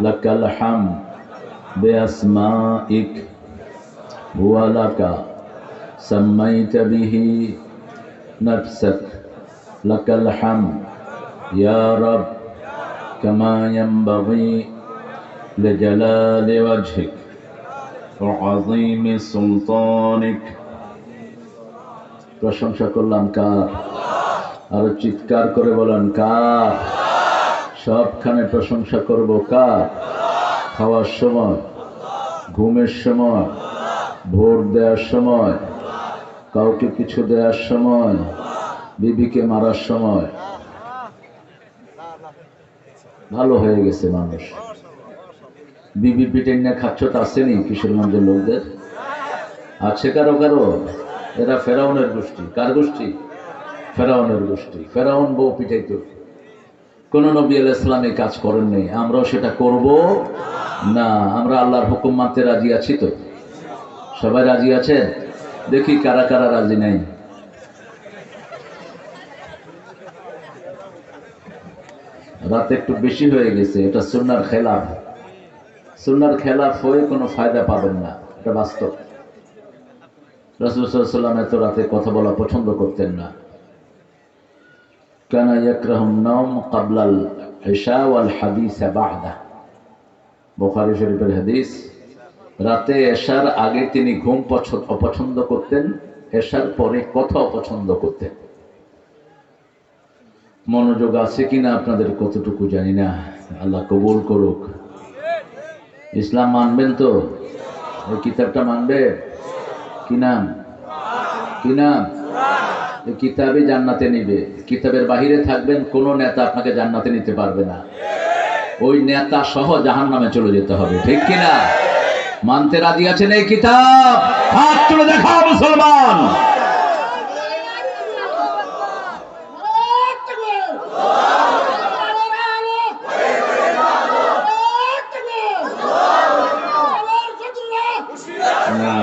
লাকাল হামদ বিআসমাইক ওয়া লাকা সাম্মাইতা বিহি নাফসাক লাকাল হামদ ইয়া রব কামা ইয়ানবাগি লিজালালি ওয়াজহিক ওয়া আযীমি সুলতানিক। প্রশংসা করলাম কার? আর চিৎকার করে বলেন কার? সবখানে প্রশংসা করব কার? খাওয়ার সময়, ঘুমের সময়, ভোট দেওয়ার সময়, কাউকে কিছু দেওয়ার সময়, বিবিকে মারার সময়। ভালো হয়ে গেছে মানুষ। বিবি পিটেন না খাচ্ছ তা আসেনি কিশোরগঞ্জের লোকদের? আছে কারো কারো? এরা ফেরাউনের গোষ্ঠী। কার গোষ্ঠী? ফেরাউনের গোষ্ঠী। ফেরাউন বউ পিটাইত। কোন নবী আলাইহিস সালাম এই কাজ করেন নাই, আমরাও সেটা করব না। আমরা আল্লাহর হুকুম মানতে রাজি আছি তো? সবাই রাজি আছে? দেখি কারা কারা রাজি নাই। রাত একটু বেশি হয়ে গেছে, এটা সুন্নাহর খেলাফ। সুন্নাহর খেলাফ হয়ে কোনো ফায়দা পাবেন না, এটা বাস্তব। রাসূল সাল্লাল্লাহু আলাইহি ওয়াসাল্লাম এত রাতে কথা বলা পছন্দ করতেন না। কানা ইয়াকরাহুন নাওম ক্বাবলাল ইশা ওয়াল হাদিস বা'দা। বুখারী শরীফের হাদিস। রাতে এশার আগে তিনি ঘুম অপছন্দ করতেন, এশার পরে কথা অপছন্দ করতেন। মনোযোগ আছে কিনা আপনাদের কতটুকু জানি না, আল্লাহ কবুল করুক। ইসলাম মানবেন তো? এই কিতাবটা মানবে? কি নাম? কি নাম? এই কিতাবই জান্নাতে নিবে। কিতাবের বাহিরে থাকবেন, কোন নেতা আপনাকে জান্নাতে নিতে পারবে না। ওই নেতা সহ জাহান্নামে চলে যেতে হবে, ঠিক কিনা? মানতে রাজি আছেন এই কিতাব? হাত তুলে দেখাও মুসলমান। না,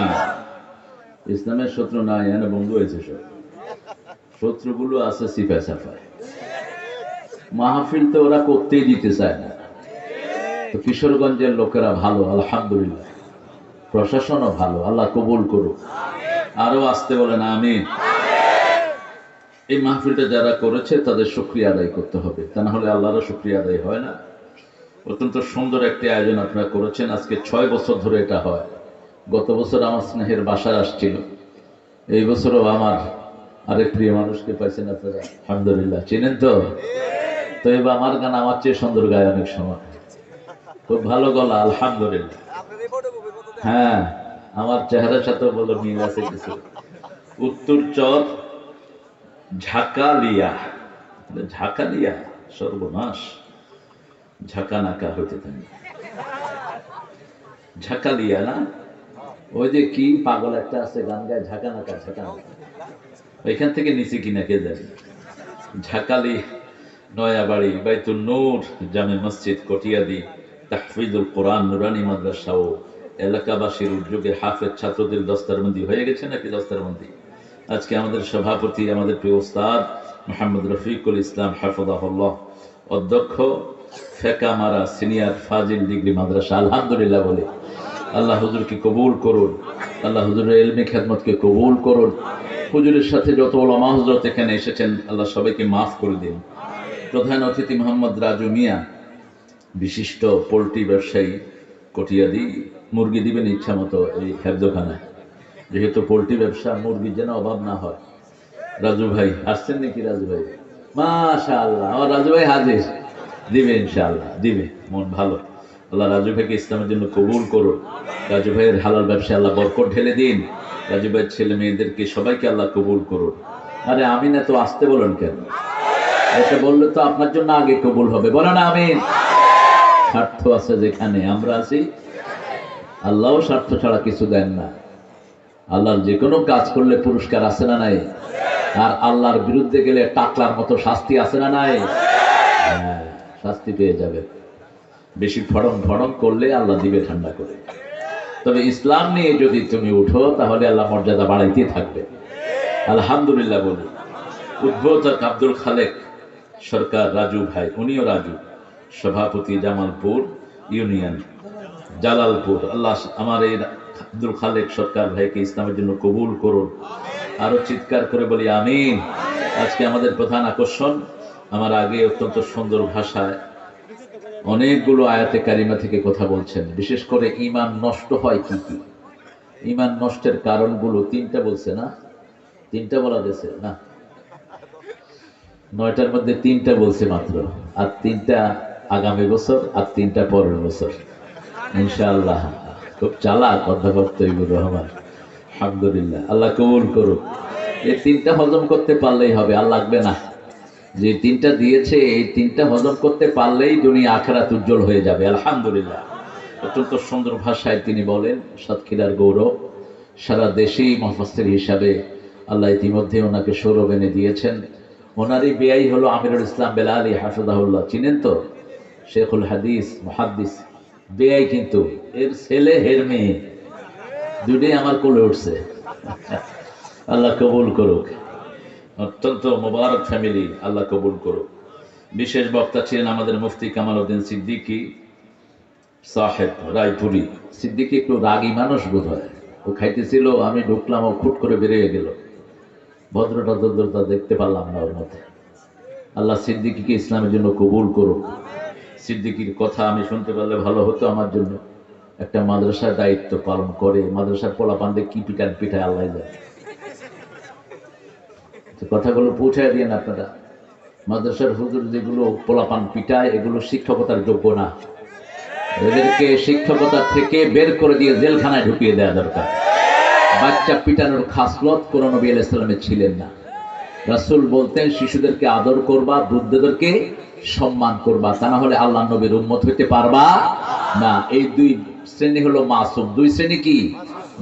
ইসলামের শত্রু নাই, এনে বন্ধু হয়েছে সব। শত্রুগুলো আছে সিফায় সাফায়। মাহফিল তো ওরা করতেই দিতে চায় না। তো কিশোরগঞ্জের লোকেরা ভালো, আলহামদুলিল্লাহ। প্রশাসনও ভালো, আল্লাহ কবুল করুক। আরো আসতে বলেন আমিন। এই মাহফিলটা যারা করেছে তাদের শুকরিয়া আদায় করতে হবে, তা না হলে আল্লাহরও শুকরিয়া আদায় হয় না। অত্যন্ত সুন্দর একটি আয়োজন আপনারা করেছেন। আজকে 6 বছর ধরে এটা হয়। গত বছর আমার স্নেহের বাসায় আসছিল, এই বছরও আমার আরেক প্রিয় মানুষকে পাইছেন আপনারা, আলহামদুলিল্লাহ। চিনেন তো? তো এবার আমার গান আমার চেয়ে সুন্দর গায় অনেক সময়, খুব ভালো গলা, আলহামদুলিল্লাহ। হ্যাঁ, আমার চেহারার সাথে বলো মিল আছে কিছু। উত্তর চর ঝাঁকালিয়া। ঝাঁকালিয়া সর্বনাশ, ঝাঁকা নাকা হইতে থাকে। ঝাঁকালিয়া না? ওই যে কি পাগল একটা আছে গান গায়, ঝাঁকা নাকা ঝাঁকা নাকা। ওইখান থেকে নিচে কিনা কে জানে। ঝাঁকালি, নয়াবাড়ি, বাইতুল নূর জামে মসজিদ, কটিয়াদি, তাহফিজুল কোরআন নুরানি মাদ্রাসা ও এলাকাবাসীর উদ্যোগে হাফেজ ছাত্রদের দস্তারবন্দি হয়ে গেছে নাকি? দস্তারবন্দি। আজকে আমাদের সভাপতি, আমাদের প্রিয় উস্তাদ মোহাম্মদ রফিকুল ইসলাম হাফিজাহুল্লাহ, অধ্যক্ষ ফেকামারা সিনিয়র ফাজিল ডিগ্রি মাদ্রাসা, আলহামদুলিল্লাহ বলে। আল্লাহ হুজুরকে কবুল করুন, আল্লাহ হুজুরের ইলমি খেদমতকে কবুল করুন। হুজুরের সাথে যত ওলামা হযরত এখানে এসেছেন, আল্লাহ সবাইকে মাফ করে দিন। প্রধান অতিথি মোহাম্মদ রাজু মিয়া, বিশিষ্ট পোল্ট্রি ব্যবসায়ী, কটিয়াদি। মুরগি দিবেন ইচ্ছা মতো এই হেফজখানায়, যেহেতু পোল্ট্রি ব্যবসা, মুরগির যেন অভাব না হয়। রাজু ভাই আসছেন নাকি? রাজু ভাই, মাশাআল্লাহ, আমার রাজু ভাই হাজির। দিবে ইনশাআল্লাহ, দিবে, মন ভালো। আল্লাহ রাজু ভাইকে ইসলামের জন্য কবুল করুন। রাজু ভাইয়ের হালাল ব্যবসায় আল্লাহ বরকত ঢেলে দিন। রাজু ভাইয়ের ছেলে মেয়েদেরকে সবাইকে আল্লাহ কবুল করুন। আরে আমিন, এত আসতে বলেন কেন? এটা বললে তো আপনার জন্য আগে কবুল হবে, বলেন আমিন। স্বার্থ আছে যেখানে, আমরা আছি। আল্লাহও স্বার্থ ছাড়া কিছু দেন না। আল্লাহর যে কোনো কাজ করলে পুরস্কার আছে না নাই? আর আল্লাহর বিরুদ্ধে গেলে টাকলার মতো শাস্তি আছে না নাই? হ্যাঁ, শাস্তি পেয়ে যাবে। বেশি ফড়ং ফড়ং করলে আল্লাহ দিবে ঠান্ডা করে। তবে ইসলাম নিয়ে যদি তুমি উঠো, তাহলে আল্লাহ মর্যাদা বাড়াইতে থাকবে। আলহামদুলিল্লাহ বলি। উদ্বোধক আব্দুল খালেক সরকার রাজু ভাই, উনিও রাজু, সভাপতি জামালপুর ইউনিয়ন, জালালপুর। আল্লাহ আমার এই আব্দুল খালেক সরকার ভাইকে ইসলামের জন্য কবুল করুন। আরো চিৎকার করে বলি আমিন। আজকে আমাদের প্রধান আকর্ষণ, আমার আগে অত্যন্ত সুন্দর ভাষায় অনেকগুলো আয়াতে কারিমা থেকে কথা বলছেন। বিশেষ করে ঈমান নষ্ট হয় কি কি, ঈমান নষ্টের কারণগুলো তিনটা বলছে না? তিনটা বলা গেছে না? 9টার মধ্যে তিনটা বলছে মাত্র, আর তিনটা আগামী বছর, আর তিনটা পরের বছর ইনশাআল্লাহ। খুব চালাক অধ্যাপক তৈবুর রহমান, আলহামদুলিল্লাহ। আল্লাহ কবুল করুক। এই তিনটা হজম করতে পারলেই হবে, আর লাগবে না। যে তিনটা দিয়েছে এই তিনটা হজম করতে পারলেই দুনিয়া আখিরাত উজ্জ্বল হয়ে যাবে, আলহামদুলিল্লাহ। অত্যন্ত সুন্দর ভাষায় তিনি বলেন, সাতক্ষীরার গৌরব। সারা দেশেই মুফাসসির হিসাবে আল্লাহ ইতিমধ্যে ওনাকে সৌরভ এনে দিয়েছেন। ওনারই বেয়াই হলো আমিরুল ইসলাম বেলালী হাফিজাহুল্লাহ, চিনেন তো? শেখুল হাদিস, মুহাদ্দিস বেয়াই, কিন্তু এর ছেলে এর মেয়ে দুটোই আমার কোলে উঠছে। আল্লাহ কবুল করুক। অত্যন্ত মোবারক ফ্যামিলি, আল্লাহ কবুল করুক। বিশেষ বক্তা ছিলেন আমাদের মুফতি কামাল উদ্দিন সিদ্দিকী সাহেব রায়পুরি। সিদ্দিকী একটু রাগী মানুষ বোধ হয়, ও খাইতেছিল, আমি ঢুকলাম, ও খুট করে বেরিয়ে গেল। ভদ্রতা ভদ্রতা দেখতে পারলাম না ওর মধ্যে। আল্লাহ সিদ্দিকীকে ইসলামের জন্য কবুল করুক। সিদ্দিকীর কথা আমি শুনতে পারলে ভালো হতো আমার জন্য। একটা মাদ্রাসার দায়িত্ব পালন করে, মাদ্রাসার পোলাপানদের কি পিটান পিঠায় আল্লাহ যায়। কথাগুলো পৌঁছায় দিয়েন আপনারা। মাদ্রাসার হুজুর যেগুলো পোলাপান পিটায়, এগুলো শিক্ষকতার যোগ্য না। এদেরকে শিক্ষকতা থেকে বের করে দিয়ে জেলখানায় ঢুকিয়ে দেওয়া দরকার। বাচ্চা পিটানোর খাসলত কোন নবী আলাইহিস সালামের ছিলেন না। রাসূল বলতেন শিশুদেরকে আদর করবা, বৃদ্ধদেরকে সম্মান করবা, তা না হলে আল্লাহর নবীর উম্মত হইতে পারবা না। এই দুই শ্রেণী হলো মাসুম। দুই শ্রেণী কি?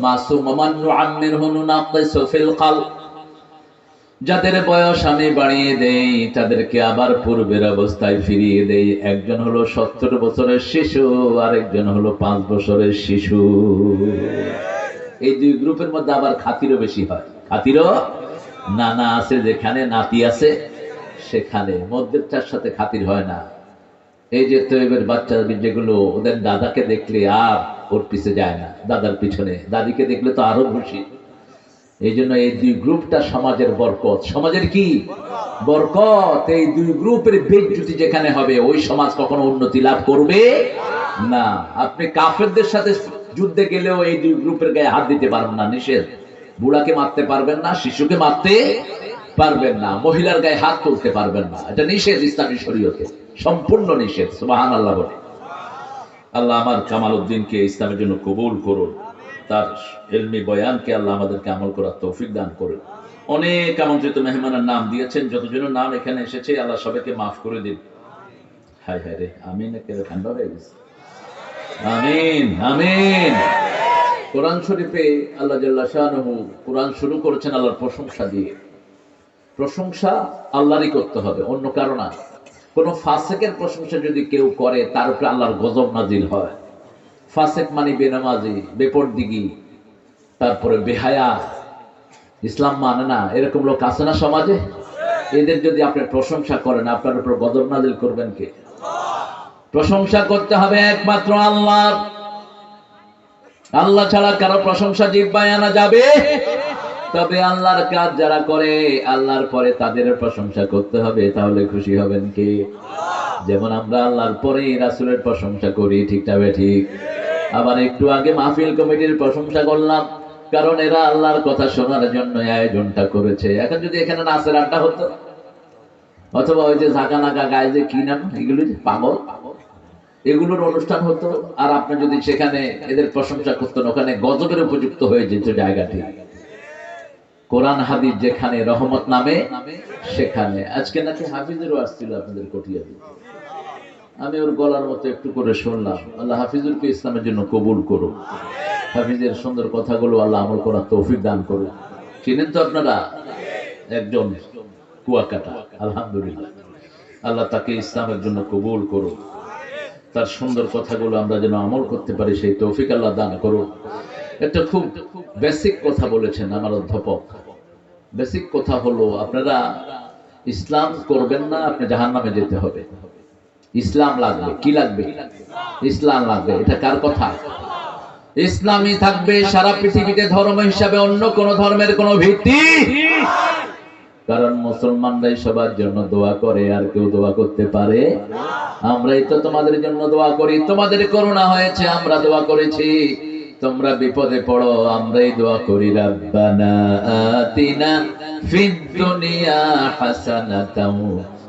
মাসুম। মান নুআম্মিরহু নুনাক্কিসু ফিল খালক, যাদের বয়স আমি বাড়িয়ে দেই তাদেরকে আবার পূর্বের অবস্থায় ফিরিয়ে দেই। একজন হলো 70 বছরের শিশু, আরেকজন হলো 5 বছরের শিশু। এই দুই গ্রুপের মধ্যে আবার খাতিরও বেশি হয়। খাতিরও নানা আছে যেখানে, নাতি আছে সেখানে, মধ্যেরটার সাথে খাতির হয় না। এই যে তৈবের বাচ্চা যেগুলো, ওদের দাদাকে দেখলে আর ওর পিছে যায় না, দাদার পিছনে, দাদিকে দেখলে তো আরো খুশি। এই জন্য এই দুই গ্রুপটা সমাজের বরকত। সমাজের কি বরকত? এই দুই গ্রুপের বেজ্জতি যেখানে হবে, ওই সমাজ কখনো উন্নতি লাভ করবে না। আপনি কাফেরদের সাথে যুদ্ধে গেলেও এই দুই গ্রুপের গায়ে হাত দিতে পারবেন না, নিষেধ। বুড়াকে মারতে পারবেন না, শিশুকে মারতে পারবেন না, মহিলার গায়ে হাত তুলতে পারবেন না, এটা নিষেধ ইসলামী শরীয়তে, সম্পূর্ণ নিষেধ। সুবহানাল্লাহ বলে। আল্লাহ আমার কামাল উদ্দিনকে ইসলামের জন্য কবুল করুন। তার ইলমি বয়ানকে আল্লাহ আমাদেরকে আমল করার তৌফিক দান করুন। অনেক আমন্ত্রিত মেহমানের নাম দিয়েছেন, যতজনের নাম এখানে এসেছে আল্লাহ সবাইকে মাফ করে দিন। হায় হায় রে, আমিন। একেবারে ঠান্ডা হয়ে গেছে। আমিন আমিন। কোরআন শরীফে আল্লাহ জাল্লা শাআনুহু কোরআন শুরু করেছেন আল্লাহর প্রশংসা দিয়ে। প্রশংসা আল্লাহরই করতে হবে, অন্য কারো না। কোন ফাসিকের প্রশংসা যদি কেউ করে, তার উপরে আল্লাহর গজব নাজিল হয়। ফাসিক মানে বেনামাজি, বেপরদিগি, তারপরে বেহায়া, ইসলাম মানে না, এরকম লোক আছে না সমাজে? এদের যদি আপনি প্রশংসা করেন, আপনার উপর গজব নাজিল করবেন কে? প্রশংসা করতে হবে একমাত্র আল্লাহর। আল্লাহ ছাড়া কারো প্রশংসা জিহ্বায় আনা যাবে? তবে আল্লাহর কাজ যারা করে, আল্লাহর পরে তাদের প্রশংসা করতে হবে, তাহলে খুশি হবেন কে? যেমন আমরা আল্লাহর পরে রাসূলের প্রশংসা করি, ঠিক না ঠিক? আবার একটু আগে মাহফিল কমিটির প্রশংসা করলাম, কারণ এরা আল্লাহর কথা শোনার জন্য আয়োজনটা করেছে। এখন যদি এখানে নাচের আড্ডা হতো, অথবা ওই যে ঝাঁকা নাকা গায়ে যে কি নাম, এগুলো যে পাগল, এগুলোর অনুষ্ঠান হতো, আর আপনি যদি সেখানে এদের প্রশংসা করতেন, ওখানে গজবের উপযুক্ত হয়ে যেত জায়গাটি। কোরআন হাদিস যেখানে, রহমত নামে সেখানে। আজকে নাকি হাফিজেরও আসছিল আপনাদের কটিয়া দিতে, আমি ওর গলার মতো একটু করে শুনলাম। আল্লাহ হাফিজুরকে ইসলামের জন্য কবুল করুন। হাফিজের সুন্দর কথাগুলো আল্লাহ আমল করার তৌফিক দান করুন। চিনেন তো আপনারা একজন কুয়াকাটা, আলহামদুলিল্লাহ। আল্লাহ তাকে ইসলামের জন্য কবুল করুন। তার সুন্দর কথাগুলো আমরা যেন আমল করতে পারি, সেই তৌফিক আল্লাহ দান করুন। একটা খুব বেসিক কথা বলেছেন আমার অধ্যাপক। বেসিক কথা হলো, আপনারা ইসলাম করবেন না, আপনি জাহান্নামে যেতে হবে। ইসলাম লাগবে। কি লাগবে? ইসলাম লাগবে। এটা কার কথা? ইসলামই থাকবে সারা পৃথিবীতে ধর্ম হিসাবে, অন্য কোন ধর্মের কোনো ভিত্তি। কারণ মুসলমানরাই সবার জন্য দোয়া করে, আর কেউ দোয়া করতে পারে? আমরাই তো তোমাদের জন্য দোয়া করি। তোমাদের করোনা হয়েছে, আমরা দোয়া করেছি। তোমরা বিপদে পড়ো, আমরাই দোয়া করি। রাব্বানা আতিনা ফিদ দুনিয়া হাসানাতাও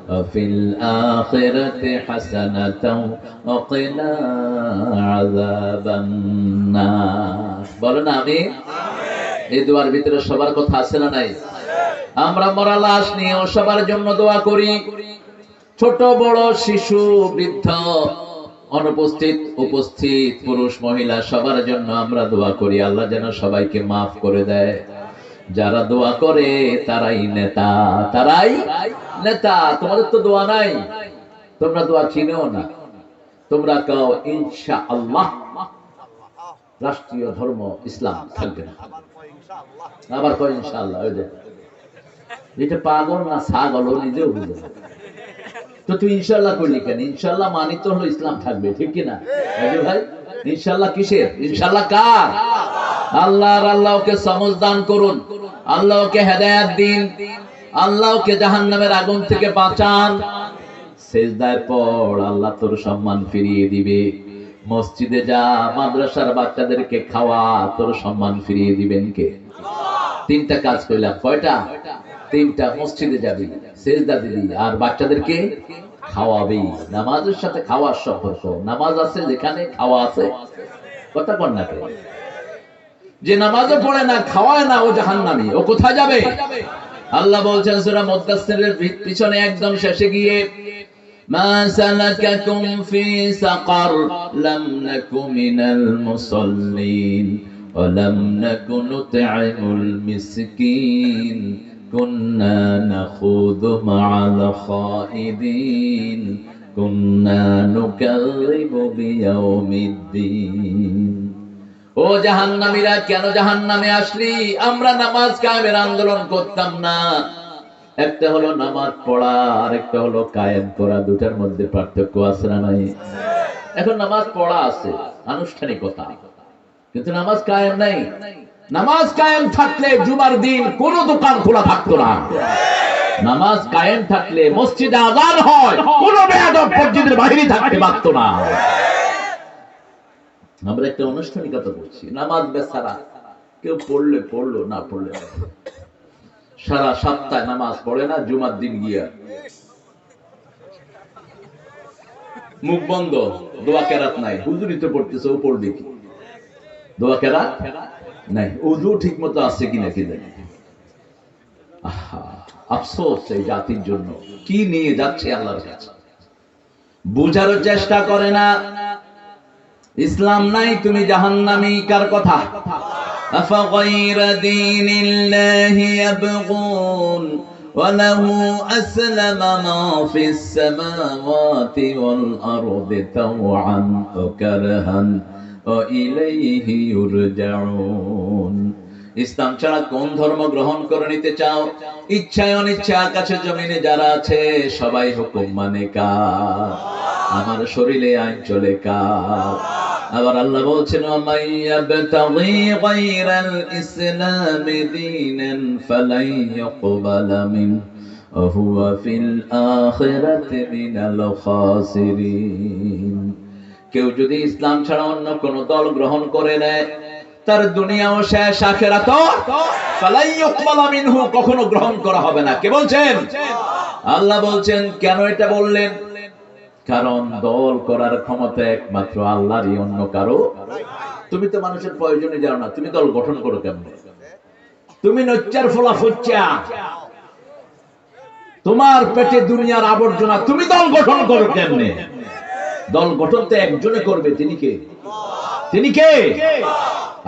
ওয়া ফিল আখিরাতি হাসানাতাও ওয়া কিনা আযাবান নার। বলেন আমিন। এই দোয়ার ভিতরে সবার কথা আছে না নাই? আমরা মরা লাশ নিয়েও সবার জন্য দোয়া করি। ছোট বড়, শিশু, বৃদ্ধ, অনুপস্থিত, উপস্থিত, পুরুষ মহিলা, সবার জন্য আমরা দোয়া করি। আল্লাহ যেন সবাইকে মাফ করে দেয়। যারা দোয়া করে তারাই নেতা, তারাই নেতা। তোমাদের তো দোয়া নাই, তোমরা দোয়া চিনেও না। তোমরা কাও ইনশাআল্লাহ, রাষ্ট্রীয় ধর্ম ইসলাম থাকবে না। আবার কয় ইনশাআল্লাহ। ওই যে এটা পাগল না ছাগল, ও নিজেও বুঝে না। তো তুই ইনশাআল্লাহ করলি কেন? ইনশাআল্লাহ মানি তো হলো ইসলাম থাকবে, ঠিক কিনা ভাই? ইনশাআল্লাহ কিসের? ইনশাআল্লাহ কার? আল্লাহর। আল্লাহকে সমঝ দান করুন, আল্লাহকে হেদায়েত দিন, আল্লাহকে জাহান্নামের আগুন থেকে বাঁচান। সেজদায় পড়, আল্লাহ তোর সম্মান ফিরিয়ে দিবে। মসজিদে যা, মাদ্রাসার বাচ্চাদেরকে খাওয়া, তোর সম্মান ফিরিয়ে দিবেন কে? তিনটা কাজ করলাম। কয়টা? তিনটা। মসজিদে যাবি, সেজদা দিবি, আর বাচ্চাদেরকে খাওয়াবি। নামাজের সাথে খাওয়ার সম্পর্ক। নামাজ আছে যেখানে, খাওয়া আছে। কথা কন না? যে নামাজও পড়ে না, খাওয়ায় না, ও জাহান্নামী। ও কোথায় যাবে? আল্লাহ বলছেন সূরা মুদ্দাসসিরের পিছনে একদম শেষে গিয়ে, মা সালাকাকুম ফি সাকার লাম নাকু মিনাল মুসাল্লিন ওয়া লাম নাকু নুত'ইমুল মিসকিন কুন্না নাখুযু মা'আল খাইদিন কুন্না নুকাযযিবু বিয়াউমিদ্দিন। ও জাহান্নামীরা, কেন জাহান্নামে আসলি? আমরা নামাজ কায়েমের আন্দোলন করতাম না। একটা হলো নামাজ পড়া, আর একটা হলো কায়েম করা। দুটার মধ্যে পার্থক্য আছে না নাই? এখন নামাজ পড়া আছে, আনুষ্ঠানিকতা, কিন্তু নামাজ কায়েম নাই। নামাজ কায়েম থাকলে জুমার দিন কোন দোকান খোলা থাকতো না। নামাজ কায়েম থাকলে মসজিদে আযান হয়, কোন বেয়াদব মসজিদের বাইরে থাকতে পারতো না। আমরা একটা আনুষ্ঠানিকতা করছি। নামাজ বেচারা কেউ পড়লে পড়লো, না পড়লে না। সারা সপ্তাহে নামাজ পড়ে না, জুমার দিন গিয়া মুখ বন্ধ, দোয়া কেরাত নাই। হুজুরি তো পড়তেছে, ও পড়বে কি? দোয়া কেরাত নাই। উযু ঠিক মতো আছে কিনা কি জানি। আফসোস এই জাতির জন্য। কি নিয়ে যাচ্ছে আল্লাহর কাছে বুঝার চেষ্টা করে না। ইসলাম নাই, তুমি জাহান্নামী। কার কথা? আফাগায়রা দীনিল্লাহি ইয়াবগুন ওয়া লাহু আসলামা মা ফিস সামাওয়াতি ওয়াল আরদি তাওআন ওয়া কারহান ওয়া ইলাইহি ইউরজাউন। ইসলাম ছাড়া কোন ধর্ম গ্রহণ করে নিতে চাও? ইচ্ছায় অনিচ্ছা আকাশে জমিনে যারা আছে সবাই হুকুম মানে কার? আমার শরীরে আইন চলে কার? আবার আল্লাহ বলছেন, ওয়ামাইয়াবতাগি গায়রাল ইসলামি দীনান ফালাই ইউকবালা মিন ওয়া হুয়া ফিল আখিরাতি মিনাল খাসিরিন। কেউ যদি ইসলাম ছাড়া অন্য কোন দল গ্রহণ করে নেয়, তার দুনিয়াও শেষ, আখিরাতও ফালাই ইউকবালা মিনহু, কখনো গ্রহণ করা হবে না। কে বলছেন? আল্লাহ বলছেন। কেন এটা বললেন? কারণ দল করার ক্ষমতা একমাত্র আল্লাহরই, অন্য কারো। তুমি তো মানুষের প্রয়োজনে যাও না, তুমি দল গঠন করো কেমনে? তুমি নচ্চার ফোলা ফুচ্চা, তোমার পেটে দুনিয়ার আবর্জনা, তুমি দল গঠন করো কেমনে? দল গঠন তো একজনে করবে। তিনি কে? তিনি কে?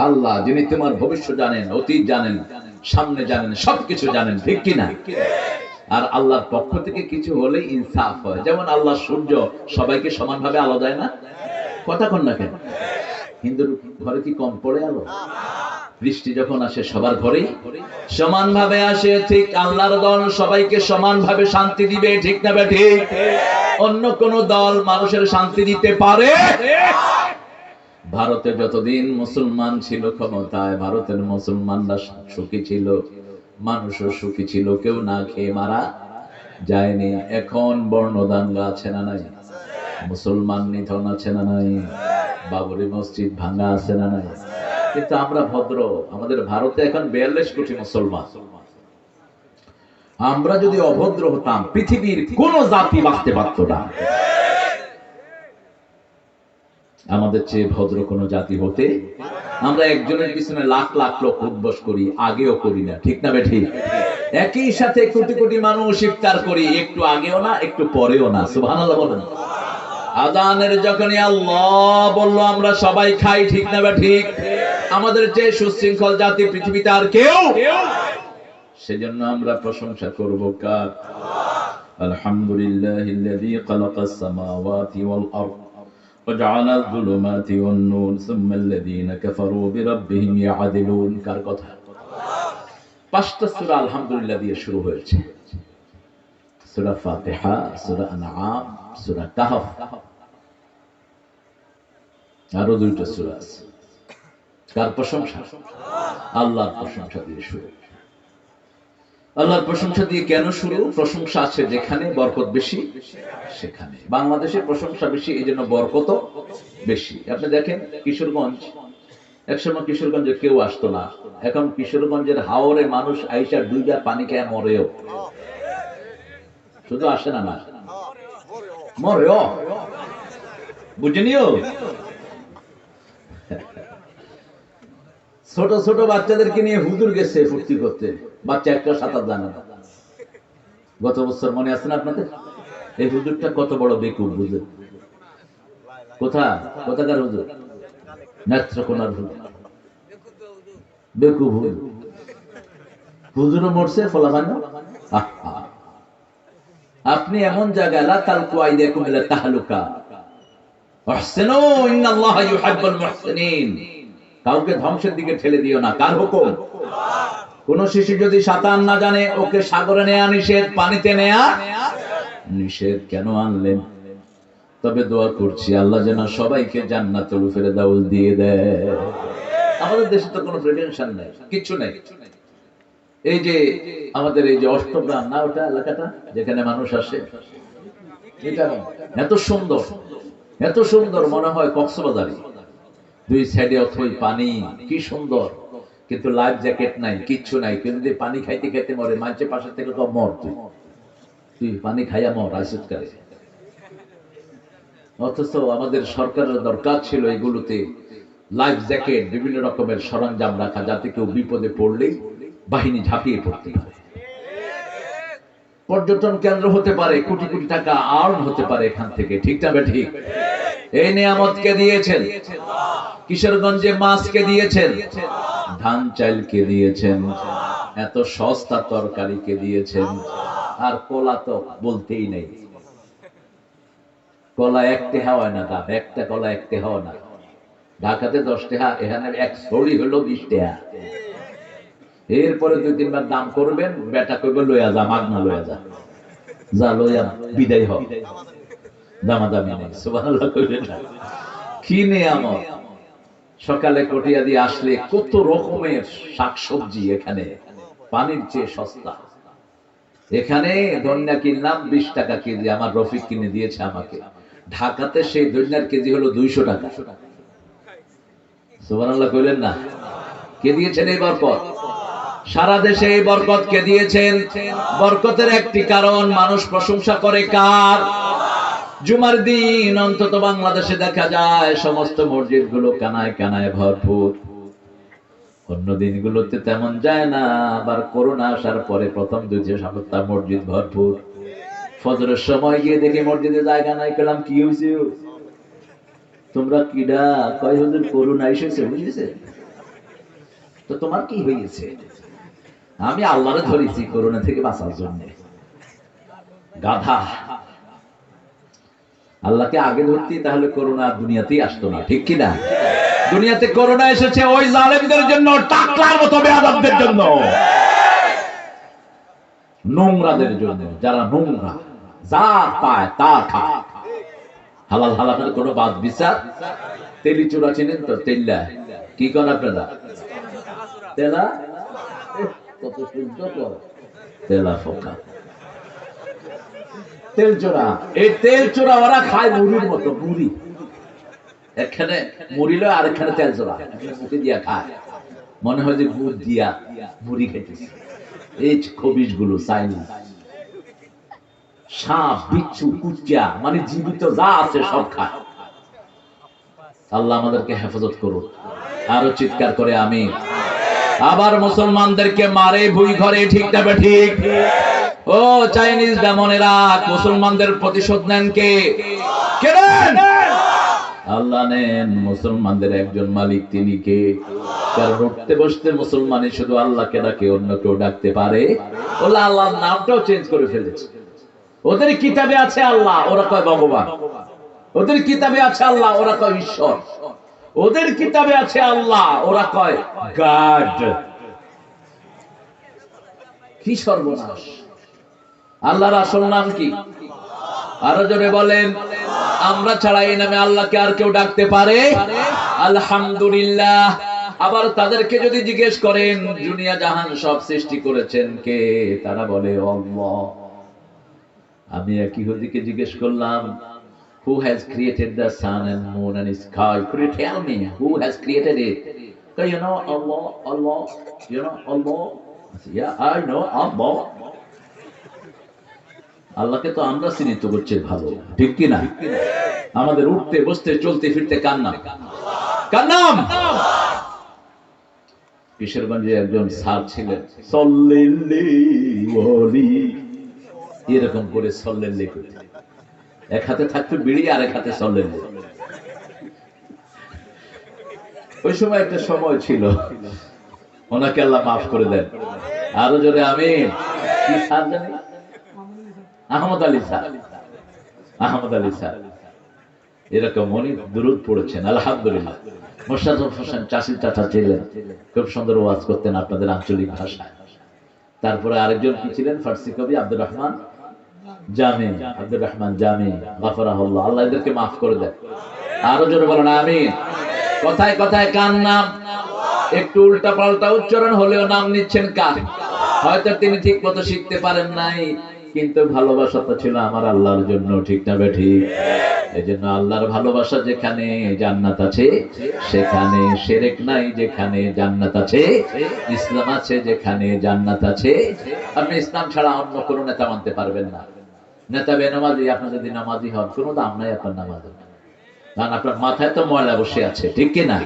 আল্লাহ, যিনি তোমার ভবিষ্যৎ জানেন, অতীত জানেন, সামনে জানেন, সবকিছু জানেন, ঠিক কিনা? আর আল্লাহর পক্ষ থেকে কিছু হলে ইনসাফ হয়। যেমন আল্লাহ সূর্য সবাইকে সমানভাবে আলো দেয় না? কথা কন না কেন? হিন্দুর ঘরে কি কম পড়ে আলো? বৃষ্টি যখন আসে সবার ঘরেই সমানভাবে আসে। ঠিক আল্লাহর দল সবাইকে সমানভাবে শান্তি দিবে, ঠিক না? ঠিক। অন্য কোন দল মানুষের শান্তি দিতে পারে? ভারতে যতদিন মুসলমান ছিল ক্ষমতায়, ভারতের মুসলমানরা সুখী ছিল, মানুষও সুখী ছিল, কেউ না খেয়ে মারা যায়নি। এখন বর্ণদাঙ্গা আছে না নাই? মুসলমান নিধন আছে না নাই? বাবরি মসজিদ ভাঙা আছে না নাই? কিন্তু আমরা ভদ্র। আমাদের ভারতে এখন 42 কোটি মুসলমান। আমরা যদি অভদ্র হতাম, পৃথিবীর কোন জাতি বাঁচতে পারত না। আমাদের চেয়ে ভদ্র কোন জাতি হতে, আমরা একজনের পিছনে লাখ লাখ লোক উদ্বস করি, আগেও করি না, ঠিক না বেঠিক? একই সাথে কোটি কোটি মানুষ ইফতার করি, একটু আগেও না একটু পরেও না। সুবহানাল্লাহ বলেন। আযানের যখনই আল্লাহ বলল আমরা সবাই খাই, ঠিক না বেঠিক? আমাদের চেয়ে সুশৃঙ্খল জাতি পৃথিবীতে আর কেউ। সেজন্য আমরা প্রশংসা করব কার? আলহামদুলিল্লাহিল্লাযী খালাকাস সামাওয়াতি ওয়াল আরদ وجعل الظلمات والنور ثم الذين كفروا بربهم يعدلون। কার কথা? পাঁচটা সূরা আলহামদুলিল্লাহ দিয়ে শুরু হয়েছে। সূরা ফাতিহা, সূরা আনআম, সূরা কাহফ, আরো দুইটা সূরা আছে। কার প্রশংসা? আল্লাহর প্রশংসা দিয়ে শুরু। আল্লাহর প্রশংসা দিয়ে কেন শুরু? প্রশংসা আছে যেখানে, বরকত বেশি সেখানে। বাংলাদেশে প্রশংসা বেশি, এই জন্য বরকত বেশি। আপনি দেখেন কিশোরগঞ্জ, একসময় কিশোরগঞ্জে কেউ আসতো না, এখন কিশোরগঞ্জের হাওরে মানুষ আইসা 2 বার পানি খেয়ে মরেও। শুধু আসে না, না মরেও, বুঝেনিও। ছোট ছোট বাচ্চাদেরকে নিয়ে হুজুর গেছে ফুর্তি করতে, বাচ্চা একটা সাঁতার জানে না। গত বছর মনে আছে না আপনাদের? এই হুজুরটা কত বড় বেকুব হুজুর। কোথাকার হুজুর? নেত্রকোনার হুজুর, বেকুব হুজুর। হুজুরও মরছে, ফলাফল। আপনি এমন জায়গায় লা তালকু আইদাকুম ইলা তাহলুকা আহসিনু ইন্নাল্লাহা ইউহিব্বুল মুহসিনিন। কাউকে ধ্বংসের দিকে ঠেলে দিও না। কার হুকুম? কোন শিশু যদি সাঁতার না জানে, ওকে সাগরে নেয়া নিষেধ, পানিতে নেয়া নিষেধ। কেন আনলেন? তবে দোয়া করছি আল্লাহ যেন সবাইকে জান্নাতুল ফেরদাউস দিয়ে দেয়। আমাদের দেশে তো কোনো প্রিভেনশন নাই, কিছু নাই। এই যে আমাদের এই যে অষ্টগ্রাম না, ওটা এলাকাটা যেখানে মানুষ আসে, এটা এত সুন্দর, এত সুন্দর, মনে হয় কক্সবাজারই। 2 সাইডে অথই পানি, কি সুন্দর। কিন্তু লাইফ জ্যাকেট নাই, কিচ্ছু নাই। কেউ যদি পানি খাইতে খাইতে মরে, মাঝে পাশে থেকে তো মর, তুই পানি খাইয়া মর আইসুত করে। অথচ আমাদের সরকারের দরকার ছিল এগুলোতে লাইফ জ্যাকেট, বিভিন্ন রকমের সরঞ্জাম রাখা, যাতে কেউ বিপদে পড়লেই বাহিনী ঝাঁপিয়ে পড়তে পারে। পর্যটন কেন্দ্র হতে পারে, কোটি কোটি টাকা আর্ন হতে পারে এখান থেকে, ঠিক না ঠিক? এই নিয়ামতকে দিয়েছেন। কিশোরগঞ্জে মাছকে দিয়েছেন, ধান চাইলকে দিয়েছেন, এত সস্তা তরকারিকে দিয়েছেন। আর কলা তো বলতেই নেই। কলা 1 টাকা হয় না, দাম একটা কলা 1 টাকা হয় না। ঢাকাতে 10 টাকা, এখানে 1 ছড়ি হলো 20 টাকা। এরপরে 2-3 বার দাম করবেন, বেটা কইবে লইয়া যা, মাগনা লইয়া যা, যা লইয়া বিদায় হ, দামাদামি নেই। সুবহানাল্লাহ কইবেন না? কি নিয়ামত! সকালে কটিয়া দিয়ে আসলে কত রকমের শাকসবজি, এখানে পানির চেয়ে সস্তা। এখানে ধনিয়া কিনলাম 20 টাকা কেজি, আমার রফিক কিনে দিয়েছে আমাকে। ঢাকাতে সেই ধনিয়ার কেজি হলো 200 টাকা। সুবহানাল্লাহ কইলেন না? কে দিয়েছেন এই বরকত? সারা দেশে এই বরকত কে দিয়েছেন? বরকতের একটি কারণ, মানুষ প্রশংসা করে কার? জুমার দিন অন্তত বাংলাদেশে দেখা যায় সমস্ত মসজিদ গুলো কানায় কানায় ভরপুর। অন্য দিনগুলোতে তেমন যায় না। আবার করোনা আসার পরে প্রথম 2 সপ্তাহ মসজিদ ভরপুর। ফজরের সময় গিয়ে দেখি মসজিদে জায়গা নাই, পেলাম কি হয়েছে? তোমরা কিডা? কয় হুজুর করোনা এসেছে, বুঝেছে? তো তোমার কি হয়েছে? আমি আল্লাহরে ধরেছি করোনা থেকে বাঁচার জন্য। গাধা! আল্লাহকে আগে ধরতি, তাহলে করোনা দুনিয়াতেই আসতো না, ঠিক কিনা? দুনিয়াতে করোনা এসেছে ওই জালেমদের জন্য, টাকলার মতো বেয়াদবদের জন্য, নোংরাদের জন্য, যারা নোংরা। যা পায় তা খায়, হালাল হারামের কোনো বাদ বিচার। তেলি চূড়া চিনেন তো? তেল্লা কি করেন আপনারা? তেলা কত শুদ্ধ করে, তেলা ফোকা তেল চোরা। এই তেল চোরা ওরা খায় মুড়ির মতো। মুড়ি এখানে মুড়ি লয়, আর এখানে তেল চোরা মুখে দিয়া খায়, মনে হয় যে গুড় দিয়া মুড়ি খেতেছে। এই খবিশ গুলো চাইনিজ, সাপ বিচ্ছু কুচিয়া মানে জীবিত যা আছে সব খায়। আল্লাহ আমাদেরকে হেফাজত করুন। আরো চিৎকার করে আমি। আবার মুসলমানদেরকে মারে ভুই ঘরে, ঠিক না ঠিক? ও চাইনিজ মনে রাখ, মুসলমানদের প্রতিশোধ নেন কে? নেন? আল্লাহ নেন। মুসলমানদের একজন মালিক, তিনি কে? কারণ উঠতে বসতে মুসলমানই শুধু আল্লাহকে ডাকে, অন্য কেউ ডাকতে পারে? ওরা আল্লাহর নামটাও চেঞ্জ করে ফেলেছে। ওদের কিতাবে আছে আল্লাহ, ওরা কয় ভগবান। ওদের কিতাবে আছে আল্লাহ, ওরা কয় ঈশ্বর। ওদের কিতাবে আছে আল্লাহ, ওরা কয় গড। কি সর্বনাশ! আল্লাহর আসল নাম কি? আরো জোরে বলেন। আমরা ছাড়া এই নামে আল্লাহকে আর কেউ ডাকতে পারে? আলহামদুলিল্লাহ। আবার তাদেরকে যদি জিজ্ঞেস করেন দুনিয়া জাহান সব সৃষ্টি করেছেন কে, তারা বলে আল্লাহ। আমি এক ইহুদিকে জিজ্ঞেস করলাম, who has created the sun and moon and sky? Could you tell me who has created it? So, you know Allah, Allah, you know Allah. I said, yeah, I know Allah. আল্লাহকে তো আমরা চিহ্নিত করছি ভালো, ঠিক কি না? আমাদের উঠতে বসতে চলতে ফিরতে কার নাম? কার নাম? কিশোরগঞ্জে একজন স্যার ছিলেন, এরকম করে সল্লেল্লি করতে, এক হাতে থাকতো বিড়ি আর এক হাতে সল্লেল্লি। ওই সময় একটা সময় ছিল, ওনাকে আল্লাহ মাফ করে দেন। আরো জোরে আমিন। কি স্যার জানি? আহমদ আলী স্যার। আহমদ আলী স্যার এরকম অনেক দুরূদ পড়েছেন, আলহামদুলিল্লাহ। মোশাররফ হোসেন চাষির চাচা ছিলেন, খুব সুন্দর ওয়াজ করতেন আপনাদের আঞ্চলিক ভাষায়। তারপরে আরেকজন কি ছিলেন, ফার্সি কবি আব্দুর রহমান জামি। আব্দুর রহমান জামি গাফরাহুল্লাহ, আল্লাহ এদেরকে মাফ করে দেন। আরো জোরে বলেন আমিন। কথায় কথায় কার নাম? একটু উল্টা পাল্টা উচ্চারণ হলেও নাম নিচ্ছেন কার? হয়তো তিনি ঠিক মতো শিখতে পারেন নাই, কিন্তু ভালোবাসাটা ছিল আমার আল্লাহর জন্য, ঠিক না ঠিক? এই জন্য আল্লাহর ভালোবাসা যেখানে জান্নাত আছে সেখানে, শিরক নাই যেখানে জান্নাত আছে, ইসলাম আছে যেখানে জান্নাত আছে। আপনি ইসলাম ছাড়া অন্য কোন নেতা মানতে পারবেন না। নেতা বেনামাজি, আপনি যদি নামাজি হন কোনো দাম নাই আপনার নামাজের, কারণ আপনার মাথায় তো ময়লা বসে আছে, ঠিক কি না?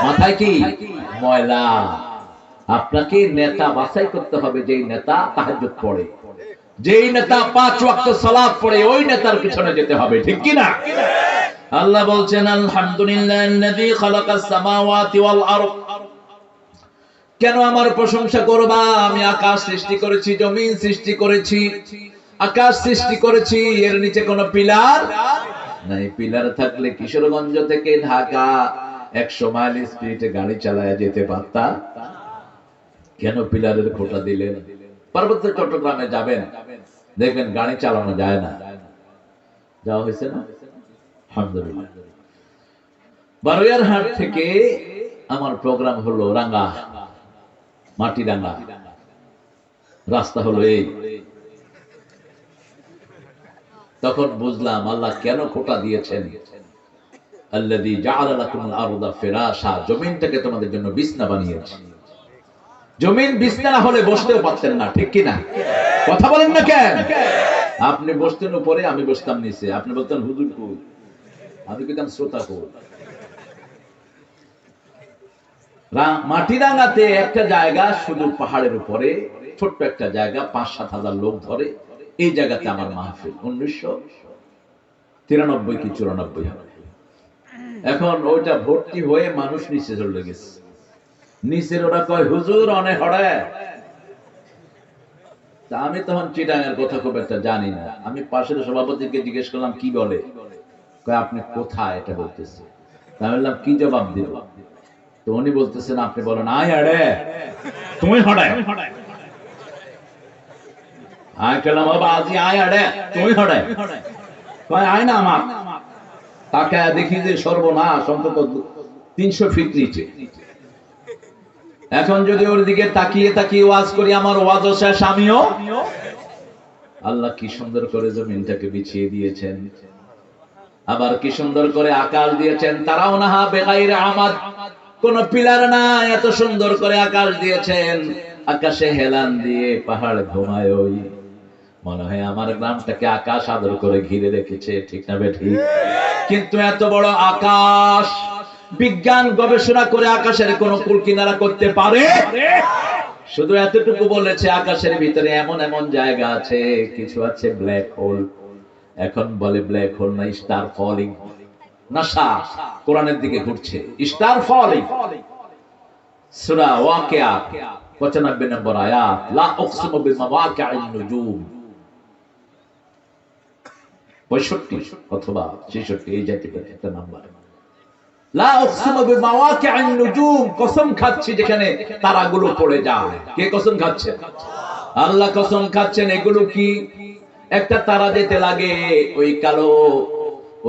মাথায় কি ময়লা। আপনাকে নেতা বাছাই করতে হবে, যেই নেতা তাহাজ্জুদ পড়ে, যেই নেতা 5 ওয়াক্ত সালাত পড়ে, ওই নেতার পিছনে যেতে হবে, ঠিক কি না? আল্লাহ বলছেন আলহামদুলিল্লাহিল্লাযী খালাকাস সামাওয়াতি ওয়াল আরদ। কেন আমার প্রশংসা করবা? আমি আকাশ সৃষ্টি করেছি, জমিন সৃষ্টি করেছি। আকাশ সৃষ্টি করেছি, এর নিচে কোনো পিলার নাই। পিলার থাকলে কিশোরগঞ্জ থেকে ঢাকা 100 মাইল স্পিডে গাড়ি চালায় যেতে পারতাম। কেন পিলারের খোঁটা দিলেন? পার্বত্য চট্টগ্রামে যাবেন, দেখবেন গাড়ি চালানো যায় না। যাওয়া হয়েছে না? আলহামদুলিল্লাহ। বারোয়ারহাট থেকে আমার প্রোগ্রাম হলো রাঙ্গা, মাটিরাঙ্গা। রাস্তা হলো এই। তখন বুঝলাম আল্লাহ কেন খোঁটা দিয়েছেন। আল্লাযী জাআলা লাকুমুল আরদা ফিরাশা, জমিনটাকে তোমাদের জন্য বিছনা বানিয়েছি। জমিন বিছনা না হলে বসতেও পারতেন না, ঠিক কি না? কথা বলেন না কেন? আপনি বসতেন উপরে, আমি বসতাম নিচে। আপনি বলতেন হুজুর কই, আমি কইতাম শ্রোতা কই। মাটিরাঙ্গাতে একটা জায়গা, শুধু পাহাড়ের উপরে ছোট্ট একটা জায়গা, 5-7 হাজার লোক ধরে। এই জায়গাতে আমার মাহফিল 1993 কি 94 হবে। এখন ওইটা ভর্তি হয়ে মানুষ নিচে চলে গেছে। নিচের ওরা কয় হুজুর অনেক হড়ে। তা আমি তখন চিটাঙের কথা খুব একটা জানি না। আমি পাশের সভাপতিকে জিজ্ঞেস করলাম কি বলে, কয় আপনি কোথায় এটা বলতেছে। আমি বললাম কি জবাব দিব? তো উনি বলতেছেন আপনি বলেন আয় আড়ে তুমি হড়ে। আয় কেলাম বাবা আজি আয় আড়ে তুই হড়ে কয় আয় না আমার তাকে দেখি যে সর্বনাশ অন্তত 300 ফিট নিচে। এখন যদি ওর দিকে তাকিয়ে তাকিয়ে ওয়াজ করি আমার ওয়াজও শেষ আমিও। আল্লাহ কি সুন্দর করে জমিনটাকে বিছিয়ে দিয়েছেন, আবার কি সুন্দর করে আকাশ দিয়েছেন। তারাও না বেগাইরে আমাদ, কোন পিলার না, এত সুন্দর করে আকাশ দিয়েছেন। আকাশে হেলান দিয়ে পাহাড় ঘুমায়, ওই মনে হয় আমার গ্রামটাকে আকাশ আদর করে ঘিরে রেখেছে, ঠিক না বেঠিক? কিন্তু এত বড় আকাশ, বিজ্ঞান গবেষণা করে আকাশের কোন কুল কিনারা করতে পারে? শুধু এতটুকু বলেছে আকাশের ভিতরে এমন এমন জায়গা আছে, কিছু আছে ব্ল্যাক হোল। এখন বলে ব্ল্যাক হোল না, স্টার ফলিং। নাসা কোরআনের দিকে ঘুরছে, স্টার ফলিং। সূরা ওয়াকিয়া 95 নম্বর আয়াত, লা উকসিমু বিমাওয়াকি'ন নুজুম। 65 অথবা 66 এই জাতীয় একটা নাম্বার। লা উকসিমু বিমাওয়াকি'ন নুজুম, কসম খাচ্ছি যেখানে তারাগুলো পড়ে যায়। কে কসম খাচ্ছে? আল্লাহ কসম খাচ্ছেন। এগুলো কি? একটা তারা যেতে লাগে ওই কালো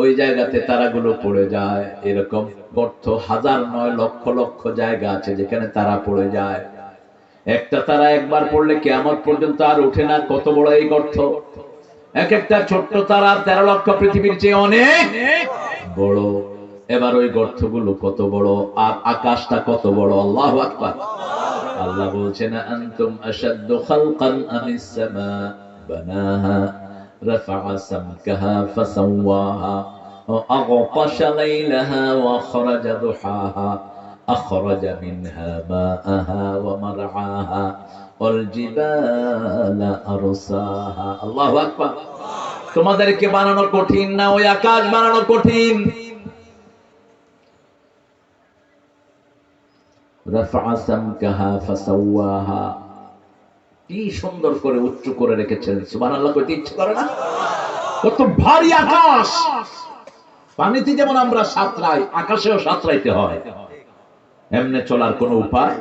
ওই জায়গাতে তারাগুলো পড়ে যায়। এরকম গর্ত হাজার নয় লক্ষ লক্ষ জায়গা আছে যেখানে তারা পড়ে যায়। একটা তারা একবার পড়লে কিয়ামত পর্যন্ত আর ওঠে না। কত বড় এই গর্ত! এক একটা ছোট্ট তারা 13 লক্ষ পৃথিবীর চেয়ে অনেক বড়। এবার ওই গর্তগুলো কত বড়, আর আকাশটা কত বড়! আল্লাহু আকবার। আল্লাহ বলছেন, আনতুম আশাদ্দু খালকান আমিস সামা বানাহা রাফা সামকাহা ফাসাওয়াহা ওয়া আগতাশা লাইলাহা ওয়া খরাজা দুহাহা আখরাজা মিনহা মাআহা ওয়া মারআহা ওয়াল জিবালা আরসাহা। আল্লাহু আকবার। তোমাদেরকে বানানো কঠিন না, ওই আকাশ বানানো কঠিন। রাফা সামকাহা ফাসাওয়াহা, কি সুন্দর করে উঁচু করে রেখেছেন। সুবহানাল্লাহ কইতে ইচ্ছে করে না? কত ভারী আকাশ! পানিতে যেমন আমরা সাঁতরাই, আকাশেও সাঁতরাইতে হয়। এমনে চলার কোনো উপায়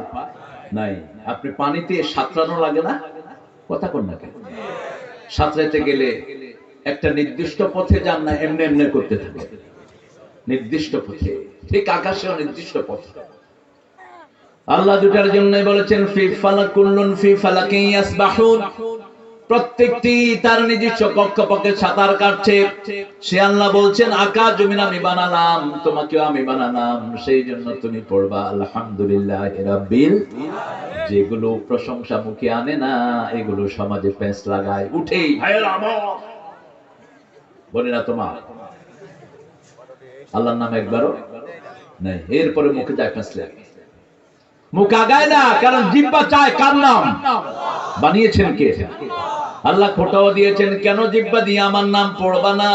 নাই। আপনি পানিতে সাঁতরানো লাগে না? কথা কোন না কেন? সাঁতরাইতে গেলে একটা নির্দিষ্ট পথে যান না, এমনে এমনে করতে থাকে নির্দিষ্ট পথে। ঠিক আকাশেও নির্দিষ্ট পথ। আল্লাহ দুটার জন্যই বলেছেন ফি ফালাকুল্লুন ফি ফালাকিন ইয়াসবাহুন। প্রত্যেকটি তার নিজস্ব কক্ষপথে সাঁতার কাটছে। সে আল্লাহ বলছেন, আকাশ জমিন আমি বানালাম, তোমাকেও আমি বানালাম, সেই জন্য তুমি পড়বা আলহামদুলিল্লাহি রাব্বিল। যেগুলো প্রশংসা মুখে আনে না, এগুলো সমাজে পেঁচ লাগায়। উঠেই ভাইয়ের আমার বলি না তোমার আল্লাহর নাম একবারও নাই, এরপরে মুখে যায় পেঁচ লাগে। মুখ আগায় না, কারণ জিহ্বা চায় কার নাম? বানিয়েছেন কে? আল্লাহ খোটাও দিয়েছেন, কেন জিহ্বা দিয়ে আমার নাম পড়বা না?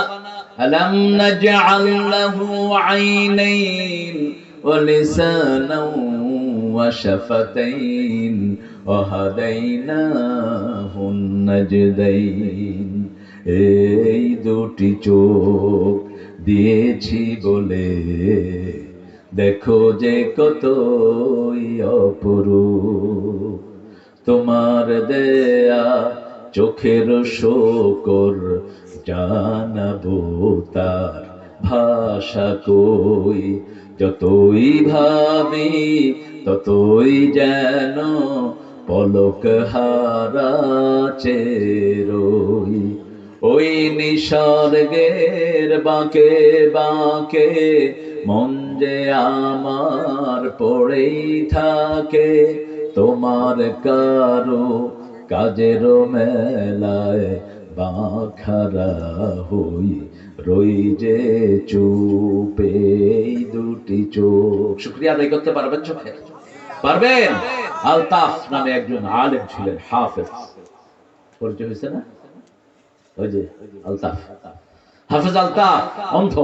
আলাম নাজআল লাহু আইনাইন ওয়া লিসানান ওয়া শাফাতাইন ওয়া হাদাইনাহুন নাজদাইন। এই দুটি চোখ দিয়েছি বলে দেখো যে কতই অপরূপ। তোমার দেয়া চোখের শোকর জানাবো তার ভাষা কই। যতই ভাবি ততই যেন পলক হারা চেরোই। ওই নিসর্গের বাঁকে বাঁকে মন যে আমার পড়েই থাকে, তোমার কারো কাজের মেলায় বাঁখারা হই রই যে চুপে। দুটি চোখ শুকরিয়া আদায় করতে পারবেন? চোখে পারবেন? আলতাফ নামে একজন আলেম ছিলেন, হাফেজ। পরিচয় হয়েছে না? ওই যে আলতাফ, হাফেজ আলতাফ অন্ধ,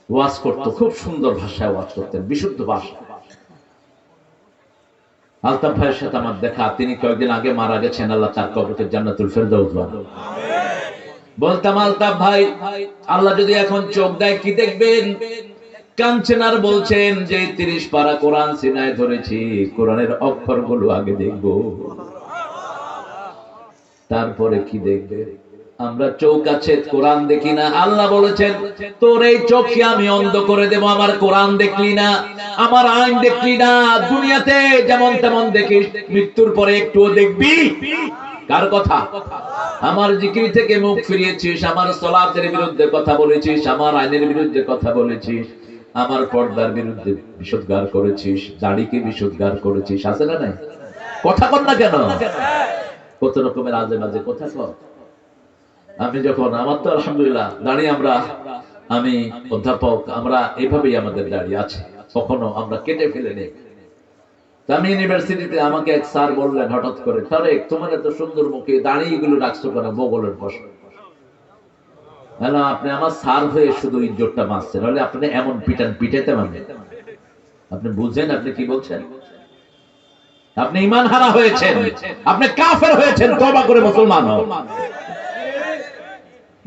ওয়াজ করতো, খুব সুন্দর ভাষায় ওয়াজ করতেন, বিশুদ্ধ ভাষা। আলতাফ ভাইয়ের সাথে আমার দেখা, তিনি কয়েকদিন আগে মারা গেছেন, আল্লাহ তার কবরকে জান্নাতুল ফেরদাউস বানান। বলতাম, আলতাফ ভাই, আল্লাহ যদি এখন চোখ দেয় কি দেখবেন? কাঁদছেন আর বলছেন যে 30 পারা কোরআন সিনায় ধরেছি, কোরআনের অক্ষরগুলো আগে দেখবো। তারপরে কি দেখবে? আমরা চোখ আছে, কোরআন দেখি না। আল্লাহ বলেছেন, তোর এই চোখকে আমি অন্ধ করে দেব। আমার কোরআন দেখলি না, আমার আইন দেখলি না, দুনিয়াতে যেমন তেমন দেখিস, মৃত্যুর পরে একটুও দেখবি? কার কথা? আমার জিকির থেকে মুখ ফিরিয়েছিস, আমার সালাতের বিরুদ্ধে কথা বলেছিস, আমার আইনের বিরুদ্ধে কথা বলেছিস, আমার পর্দার বিরুদ্ধে বিষোদ্গার করেছিস, দাড়িকে বিষোদ্গার করেছিস। আছে না নাই? কথা কর না কেন? কত রকমের আজে বাজে কথা কর। আমি যখন, আমার তো আলহামদুলিল্লাহ দাঁড়িয়ে, আমি অধ্যাপক, আমরা এইভাবেই আমাদের দাঁড়িয়ে আছে, কখনো আমরা কেটে ফেলে নেই। আমি ইউনিভার্সিটিতে, আমাকে এক স্যার বললেন হঠাৎ করে, তারেক তোমার এত সুন্দর মুখে দাঁড়িয়ে এগুলো রাখছো কেন, বগলের প্রশ্ন। আপনি আমার স্যার হয়ে শুধু ইজ্জতটা মারছেন, হলে আপনি এমন পিটান পিটাইতাম আমি। আপনি বুঝেন আপনি কি বলছেন? আপনি ঈমান হারা হয়েছেন, আপনি কাফের হয়েছেন, তওবা করে মুসলমান হন।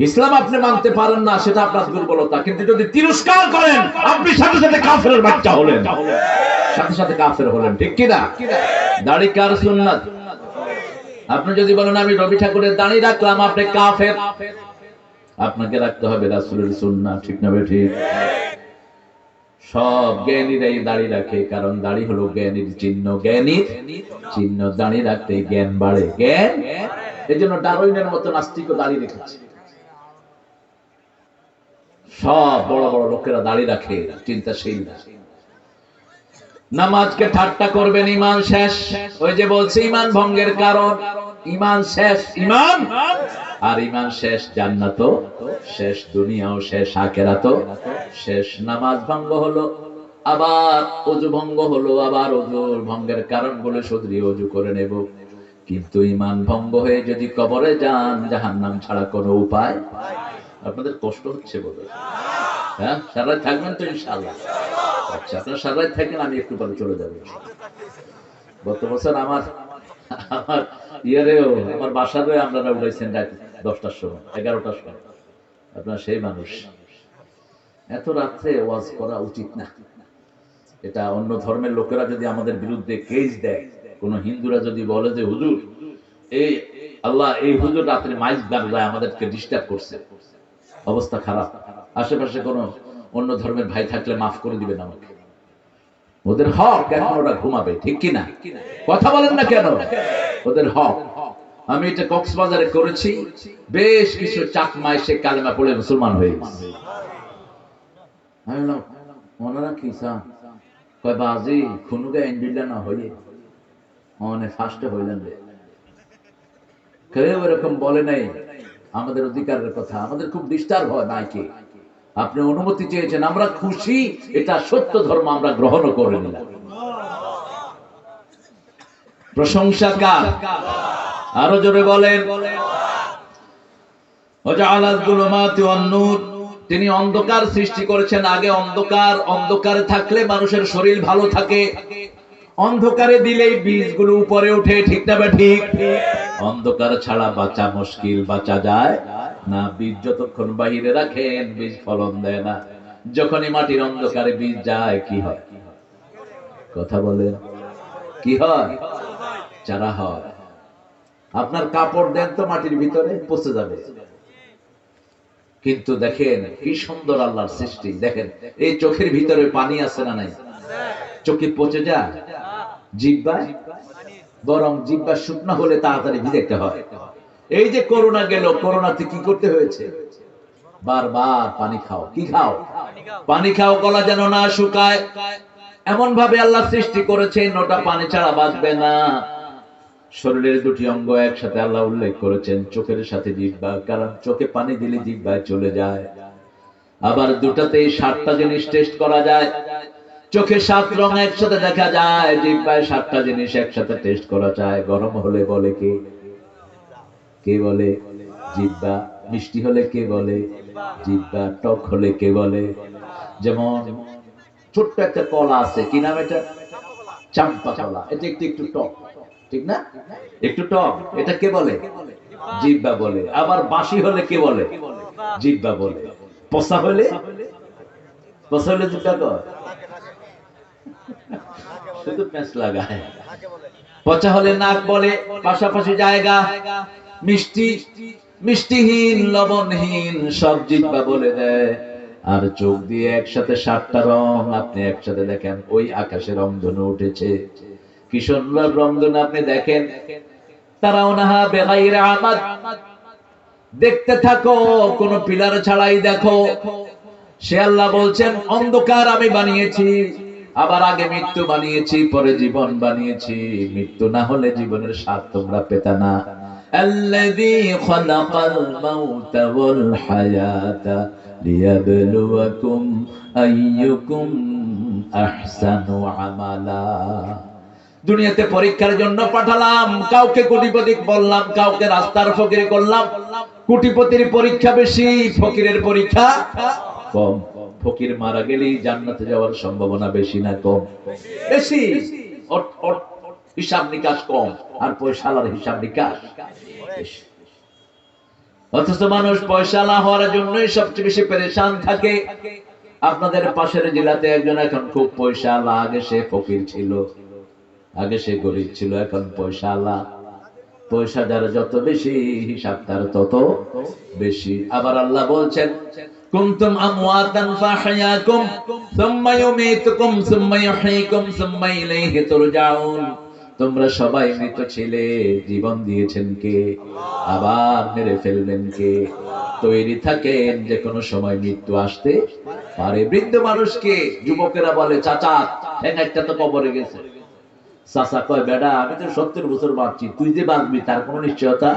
ইসলাম আপনি মানতে পারেন না, সেটা আপনার দুর্বলতা, কিন্তু যদি তিরস্কার করেন, আপনি সাথে সাথে কাফেরের বাচ্চা হলেন, সাথে সাথে কাফের হলেন। ঠিক কি না? দাড়ি কার সুন্নাত? আপনি যদি বলেন আমি রবি ঠাকুরের দাড়ি রাখলাম, আপনি কাফের। আপনাকে রাখতে হবে রাসূলের সুন্নাহ। ঠিক না বেঠিক? সব জ্ঞানীরাই দাড়ি রাখে, কারণ দাড়ি হলো জ্ঞানীর চিহ্ন। জ্ঞানীর চিহ্ন, দাড়ি রাখতে জ্ঞান বাড়ে। জ্ঞান, এজন্য ডারউইনের মতো নাস্তিকও দাড়ি রেখেছে। সব বড় বড় লোকেরা দাড়ি রাখে, চিন্তাশীল না। নামাজকে ঠাট্টা করবেন, ইমান শেষ। ওই যে বলছে ইমান ভঙ্গের কারণ, ইমান শেষ। ইমান আর ইমান শেষ, জান্নাতও শেষ, দুনিয়াও শেষ, আখিরাতও শেষ। নামাজ ভঙ্গ হলো, আবার ওযু ভঙ্গ হলো, আবার ওযুর ভঙ্গের কারণগুলো শুধরিয়ে ওযু করে নেব। কিন্তু ইমান ভঙ্গ হয়ে যদি কবরে যান, জাহান্নাম ছাড়া কোনো উপায়। আপনাদের কষ্ট হচ্ছে বলে? হ্যাঁ, সারা থাকবেন তো ইনশাআল্লাহ? আচ্ছা, আপনারা সারা থাকেন, আমি একটু পরে চলে যাবো। গত বছর আমার আমার বাসারে আপনারা উঠাইছেন রাত 10টার সময়, 11টার সময়। আপনারা সেই মানুষ, এত রাত্রে ওয়াজ করা উচিত না। এটা অন্য ধর্মের লোকেরা যদি আমাদের বিরুদ্ধে কেস দেয়, কোন হিন্দুরা যদি বলে যে হুজুর এই আল্লাহ, এই হুজুর রাত্রে মাইক বাজায় আমাদেরকে ডিস্টার্ব করছে, অবস্থা খারাপ। আশেপাশে কোন অন্য ধর্মের ভাই থাকলে মাফ করে দিবেন আমাকে। ওদের হক, এখন ওরা ঘুমাবে। ঠিক কিনা? কথা বলেন না কেন? ওদের হক। আমি এটা কক্সবাজারে করেছি, বেশ কিছু চাকমা এসে কালেমা পড়ে মুসলমান হয়ে গেছে। আমি বললাম ওনারা কি কয় বাজি খুনুকে এন্ডিল্লা না হইয়ে মনে ফার্স্টে হইলেন রে। কেউ এরকম বলে নাই আমাদের অধিকারের কথা। আমাদের খুব ডিস্টার্ব হয় মাইকে। আপনি অনুমতি চেয়েছেন, আমরা খুশি, এটা সত্য ধর্ম, আমরা গ্রহণ করে নিলাম। প্রশংসা কার? আরো জোরে বলেন। তিনি অন্ধকার সৃষ্টি করেছেন। আগে অন্ধকার, অন্ধকারে থাকলে মানুষের শরীর ভালো থাকে, অন্ধকারে দিলেই বীজগুলো উপরে উঠে। ঠিক না ঠিক? অন্ধকার ছাড়া বাঁচা মুশকিল, বাঁচা যায় না। বীজ যতক্ষণ বাহিরে রাখেন, বীজ ফলন দেয় না। যখনই মাটির অন্ধকারে বীজ যায়, কি হয়? কথা বলেন, কি হয়? চারা হয়। আপনার কাপড় দেন তো মাটির ভিতরে, পচে যাবে। কিন্তু দেখেন কি সুন্দর আল্লাহর সৃষ্টি। দেখেন এই চোখের ভিতরে পানি আছে না নাই? চোখে পচে যায়? জিহ্বায়, বরং জিহ্বা শুকনো হলে তাড়াতাড়ি ভিজাইতে হয়। এই যে করোনা গেল, করোনাতে কি করতে হয়েছে? বারবার পানি খাও। কি খাও? পানি খাও, গলা যেন না শুকায়। এমন ভাবে আল্লাহ সৃষ্টি করেছে, নোটা পানি ছাড়া বাঁচবে না। শরীরের দুটি অঙ্গ একসাথে আল্লাহ উল্লেখ করেছেন, চোখের সাথে জিহ্বা, কারণ চোখে পানি দিলে জিহ্বায় চলে যায়। আবার দুটাতেই 7টা জিনিস টেস্ট করা যায়। চোখে 7 রং একসাথে দেখা যায়, জিহ্বায় 7টা জিনিস একসাথে টেস্ট করা যায়। গরম হলে বলে কে? কে বলে? জিহ্বা। মিষ্টি হলে কে বলে? জিহ্বা। টক হলে কে বলে? যেমন ছোট্ট একটা কলা আছে, কি নাম এটা? চাম্পা কলা। এটা একটু একটু টক, ঠিক না? একটু টক, এটা কে বলে? জিহ্বা বলে। আবার বাসি হলে কে বলে? জিহ্বা বলে। পচা হলে? পচা হলে জিহ্বা কয়? শুধু প্যাঁচ লাগায়। পচা হলে নাক বলে। পাশাপাশি জায়গা। মিষ্টি মিষ্টিহীন লবণহীন সব জিহ্বা বলে দেয়। আর চোখ দিয়ে একসাথে 7টা রং আপনি একসাথে দেখেন, ওই আকাশে রংধনু উঠেছে। কি সুন্দর রংধনু আপনি দেখেন। তারাউনাহা বিগাইরি আমাদ, দেখতে থাকো কোন পিলার ছাড়াই দেখো। সে আল্লাহ বলছেন অন্ধকার আমি বানিয়েছি, আবার আগে মৃত্যু বানিয়েছি, পরে জীবন বানিয়েছি। মৃত্যু না হলে জীবনের স্বাদ তোমরা পেতা না। আল্লাযী খালাকাল মাউতা ওয়াল হায়াতা লিয়াবলুয়াকুম আইয়ুকুম আহসানু আমালা। দুনিয়াতে পরীক্ষার জন্য পাঠালাম, কাউকে কোটিপতি বললাম, কাউকে রাস্তার ফকির করলাম। কোটিপতির পরীক্ষা বেশি, ফকিরের পরীক্ষা কম। ফকির মারা গেলেই জান্নাতে যাওয়ার সম্ভাবনা বেশি না কম? বেশি। হিসাব নিকাশ কম, আর পয়সালার হিসাব নিকাশ বেশি। অথচ মানুষ পয়সালা হওয়ার জন্যই সবচেয়ে বেশি পেরেশান থাকে। আপনাদের পাশের জেলাতে একজন এখন খুব পয়সালা, আগে সে ফকির ছিল, আগে সে গরিব ছিল, এখন পয়সালা। পয়সা যার যত বেশি, হিসাব তার তত বেশি। আবার আল্লাহ বলছেন কুনতুম আমওয়াতান ফাহইয়াকুম সুম্মা ইউমীতুকুম সুম্মা ইউহয়ীকুম সুম্মা ইলাইহি তুরজাউন। তোমরা সবাই মৃত ছিলে, জীবন দিয়েছেন কে, আবার মেরে ফেলবেন কে? তৈরি থাকেন, যে কোনো সময় মৃত্যু আসতে পারে। বৃদ্ধ মানুষকে যুবকেরা বলে চাচা একটা তো কবরে গেছে। চাচা কয় বেটা আমি তো 70 বছর বাঁচছি, তুই যে বাঁচবি তার কোনো নিশ্চয়তা?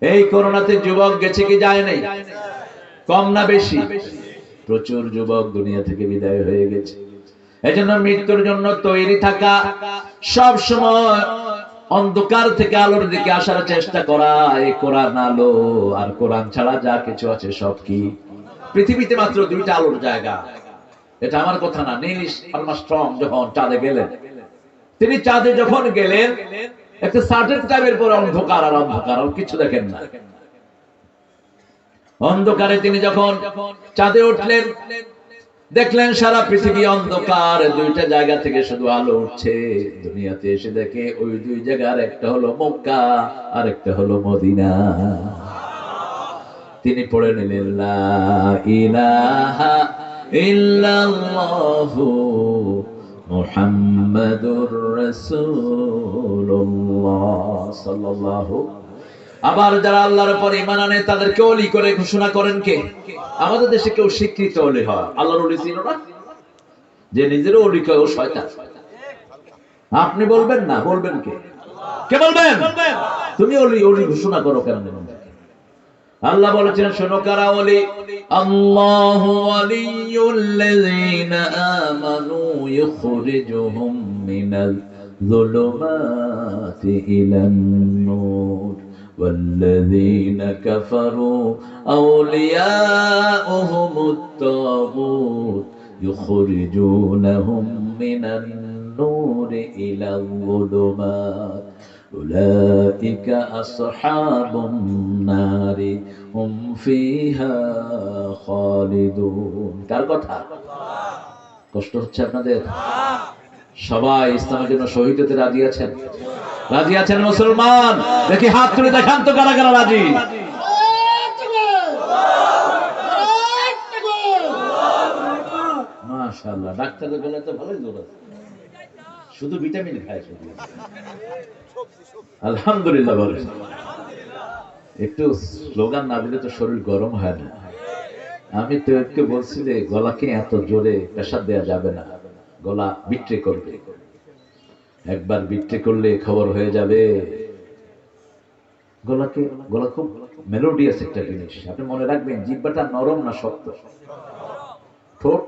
এই করোনাতে যুবক গেছে কি যায় নাই? কম না বেশি? প্রচুর যুবক দুনিয়া থেকে বিদায় হয়ে গেছে। এজন্য মৃত্যুর জন্য তৈরি থাকা, সব সময় অন্ধকার থেকে আলোর দিকে আসার চেষ্টা করা। এই কোরআন আলো, আর কোরআন ছাড়া যা কিছু আছে সব কি? পৃথিবীতে মাত্র 2টা আলোর জায়গা। এটা আমার কথা না। নীল আর্মস্ট্রং যখন চাঁদে গেলেন, তিনি চাঁদে যখন গেলেন একটা সার্টেন টাইমের পর অন্ধকার আর অন্ধকার, আর কিছু দেখেন না। অন্ধকারে তিনি যখন চাঁদে উঠলেন, দেখলেন সারা পৃথিবী অন্ধকার, 2টা জায়গা থেকে শুধু আলো উঠছে। দুনিয়াতে এসে দেখে ওই 2 জায়গার একটা হলো মক্কা আর একটা হলো মদিনা। তিনি পড়ে নিলেন লা ইলাহা ইল্লাল্লাহু মুহাম্মাদুর রাসূলুল্লাহ সাল্লাল্লাহু। আবার যারা আল্লাহর উপর ঈমান আনে তাদেরকে ওলি করে ঘোষণা করেন কে? আমাদের দেশে কেউ স্বীকৃত ওলি হয়, আল্লাহর ওলি ছিল না, যে নিজেরও ওলি কয় ও শয়তান। আপনি বলবেন না, বলবেন কে? কে বলবেন? তুমি ওলি ওলি ঘোষণা করো কেন? আল্লাহ বলেছেন শোনো কারা ওলি। আল্লাহু ওয়ালিয়ুল্লাযীনা আমানু ইখরিজুহুম মিনাল যুলুমাতি ইলান নূর والذين كفروا أولياؤهم الطاغوت يخرجونهم من النور إلى الظلمات أولئك أصحاب النار هم فيها خالدون। কার কথা? কষ্ট হচ্ছে আপনাদের? সবাই ইসলামের জন্য শহীদ হতে রাজি আছেন? রাজি আছেন মুসলমান? দেখি হাত তুলে দেখান তো কারা কারা রাজি। মাশাআল্লাহ, ডাক্তারের গলায় তো ভালোই জোর আছে, শুধু ভিটামিন খায় শুধু। আলহামদুলিল্লাহ বলেন। একটু স্লোগান না দিলে তো শরীর গরম হয় না। আমি তো একটু বলছি যে গলাকে এত জোরে প্রেসার দেওয়া যাবে না, গলা বিট্রে করবে। একবার বিট্রে করলে খবর হয়ে যাবে। গলা খুব মেলোডিয়াস একটা জিনিস। আপনি মনে রাখবেন জিহ্বাটা নরম না শক্ত? ঠোঁট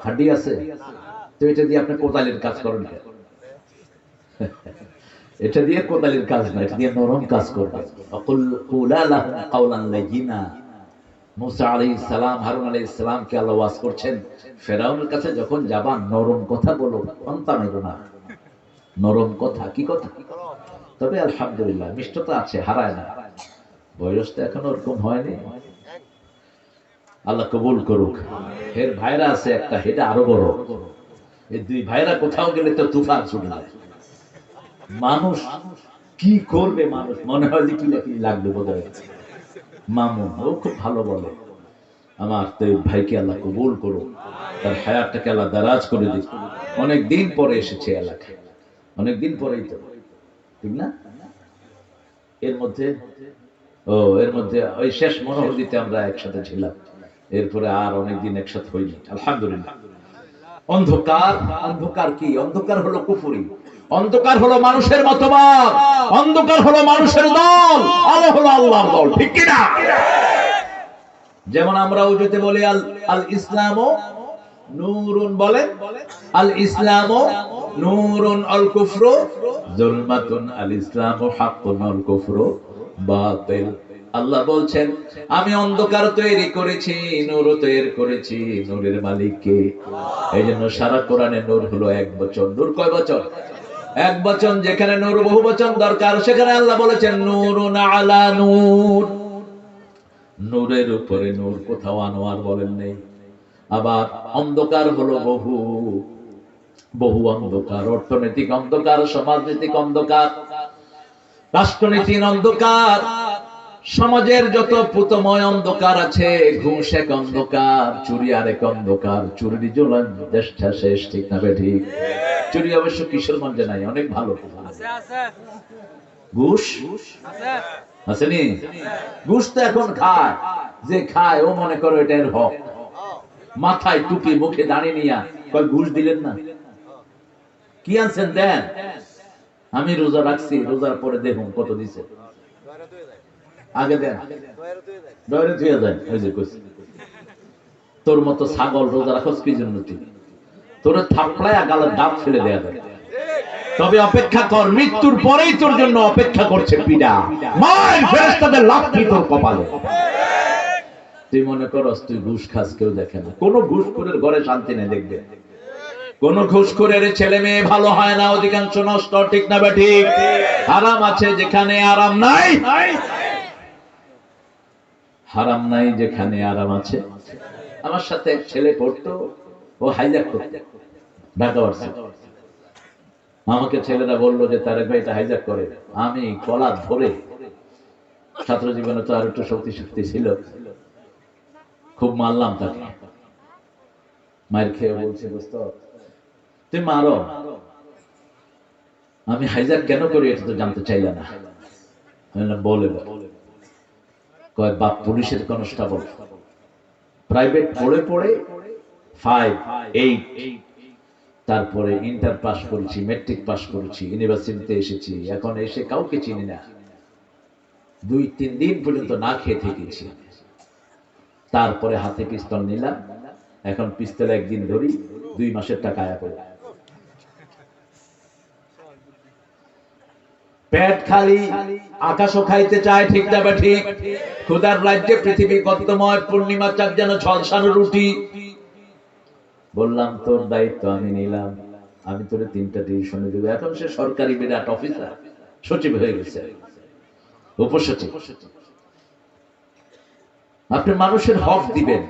হাড্ডি আছে তো, এটা দিয়ে আপনি কোদালের কাজ করেন না। এটা দিয়ে কোদালের কাজ না, এটা দিয়ে নরম কাজ করবেন। মুসা আলাইহিস সালাম, হারুন আলাইহিস সালামকে আল্লাহ ওয়াজ করছেন, ফেরাউনের কাছে যখন যাবা নরম কথা বলো, সন্তানের না, নরম কথা। কি কথা? তবে আলহামদুলিল্লাহ মিষ্টতা আছে, হারায় না। বয়স তো এখনো ওরকম হয়নি। আল্লাহ কবুল করুক। এর ভাইরা আছে একটা, এটা আরো বড়। এই 2 ভাইরা কোথাও গেলে তো তুফান ছুটে যায়। মানুষ কি করবে মানুষ, মনে হয় যে কি লাগবে বোধহয়। মামুন ও খুব ভালো বলে। আমার তো ভাইকে আল্লাহ কবুল করো, তার হায়াতটাকে আল্লাহ দারাজ করে দিক। অনেক দিন পরে এসেছে এলাকায়, অনেক দিন পরেই তো, ঠিক না? এর মধ্যে এর মধ্যে ওই শেষ মনোহরদিতে আমরা একসাথে ছিলাম, এরপরে আর অনেকদিন একসাথে হইনি আলহামদুলিল্লাহ। অন্ধকার, অন্ধকার কি? অন্ধকার হলো কুফরি, অন্ধকার হলো মানুষের মতবাদ, অন্ধকার হলো মানুষের দল, আলো হলো আল্লাহর দল, ঠিক কি না? যেমন আমরা উজুতে বলি আল আল ইসলামু নূরুন, বলেন আল ইসলামু নূরুন আল কুফরু যুলমাতুন, আল ইসলামু হাক্কুন আল কুফরু বাতিল। আল্লাহ বলছেন আমি অন্ধকার তৈরি করেছি, নূরও তৈরি করেছি, নূরের মালিক কে? এইজন্য সারা কোরআনে নূর হলো এক বচন। নূর কয় বচন? এক বচন। যেখানে নূর বহু বচন দরকার সেখানে আল্লাহ বলেছেন নূরুন আলা নূর, নূরের উপরে নূর, কোথাও আনোয়ার বলেন নেই। আবার অন্ধকার হলো বহু, বহু অন্ধকার, অর্থনৈতিক অন্ধকার, সমাজনৈতিক অন্ধকার, রাষ্ট্রনীতির অন্ধকার, সমাজের যত পুতময় অন্ধকার আছে, ঘুষ এক অন্ধকার, চুরি আরেক অন্ধকার, চুরির জন্য দেশটা শেষ, ঠিক না বেঠিক? চুরি অবশ্য কিশোরগঞ্জে নাই, অনেক ভালো। ঘুষ আসেনি? ঘুষ তো এখন খায়, যে খায় ও মনে করো এটা এর হক। মাথায় টুপি, মুখে দাঁড়িয়ে নিয়া কয় ঘুষ দিলেন না, কি আনছেন দেন। আমি রোজা রাখছি, রোজার পরে দেখুন কত দিছে, আগে দেন, ডরে ধুয়ে দেন। ওই যে কইছি তোর মতো ছাগল রোজা রাখস কি জন্য? তুই তোর থাপড়ায় গালের দাঁত ফেলে দেয়া যায়। তবে অপেক্ষা কর, মৃত্যুর পরেই তোর জন্য অপেক্ষা করছে পীড়া, মায়ের ফেরেশতাদের লাথি তোর কপালে। তুই মনে করস তুই ঘুষ খাস, কেউ দেখে না। কোন ঘুষখোরের ঘরে শান্তি নেই, দেখবে কোন ঘুষখোরের ছেলে মেয়ে ভালো হয় না, অধিকাংশ নষ্ট, ঠিক না বেঠিক? হারাম আছে যেখানে আরাম নাই, হারাম নাই যেখানে আরাম আছে। আমার সাথে এক ছেলে পড়তো, ও হাইজ্যাক করতো ঢাকা ভার্সিটি। আমাকে ছেলেরা বললো যে তারেক ভাই এটা হাইজ্যাক করে। আমি গলা ধরে, ছাত্র জীবনে তো আর একটু শক্তি ছিল, খুব মারলাম তাকে। মায়ের খেয়ে বলছে দোস্ত তুই মারো, আমি হাইজ্যাক কেন করি এটা তো জানতে চাইলে না। বলে কয় বাপ পুলিশের কনস্টেবল, প্রাইভেট পড়ে পড়ে 5, 8, তারপরে ইন্টার পাস করেছি, মেট্রিক পাস করেছি, ইউনিভার্সিটিতে এসেছি, এখন এসে কাউকে চিনি না। 2-3 দিন পর্যন্ত না খেয়ে থেকেছি। তারপরে হাতে পিস্তল নিলাম, এখন পিস্তল একদিন ধরি, 2 মাসের টাকা আয়া করে। পেট খালি, আকাশও খাইতে চায়, ঠিক না ঠিক? খোদার রাজ্যে পৃথিবী কতময়, পূর্ণিমা চাঁদ যেন ঝলসানো রুটি। বললাম তোর দায়িত্ব আমি নিলাম, আমি তোরে 3টা টিউশনে দেবো। এখন সে সরকারি বিরাট অফিসার, সচিব হয়ে গেছে, উপসচিব। আপনি মানুষের হক দিবেন,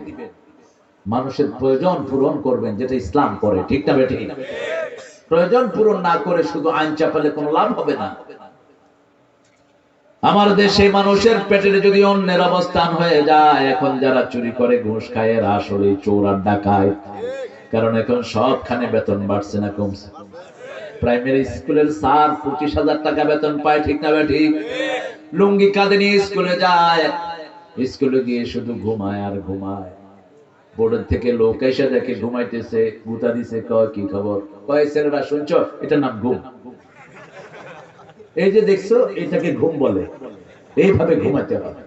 মানুষের প্রয়োজন পূরণ করবেন, যেটা ইসলাম করে, ঠিক না বেঠিক? প্রয়োজন পূরণ না করে শুধু আইন চাপালে কোনো লাভ হবে না। আমার দেশে মানুষের পেটের যদি অন্যের অবস্থান হয়ে যায়, এখন যারা চুরি করে ঘুষ খায় এরা আসলে চোর আর ডাকায়। কারণ এখন সবখানে বেতন বাড়ছে না কমছে? প্রাইমারি স্কুলের স্যার 25,000 টাকা বেতন পায়, ঠিক না বেঠিক? লুঙ্গি কাঁধে নিয়ে স্কুলে যায়, স্কুলে গিয়ে শুধু ঘুমায় আর ঘুমায়। বোর্ডের থেকে লোক এসে দেখে ঘুমাইতেছে, গুতা দিছে, কয় কি খবর? কয় ছেলেরা শুনছো, এটার নাম ঘুম। এই যে দেখছো, এটাকে ঘুম বলে, এইভাবে ঘুমাতে হবে।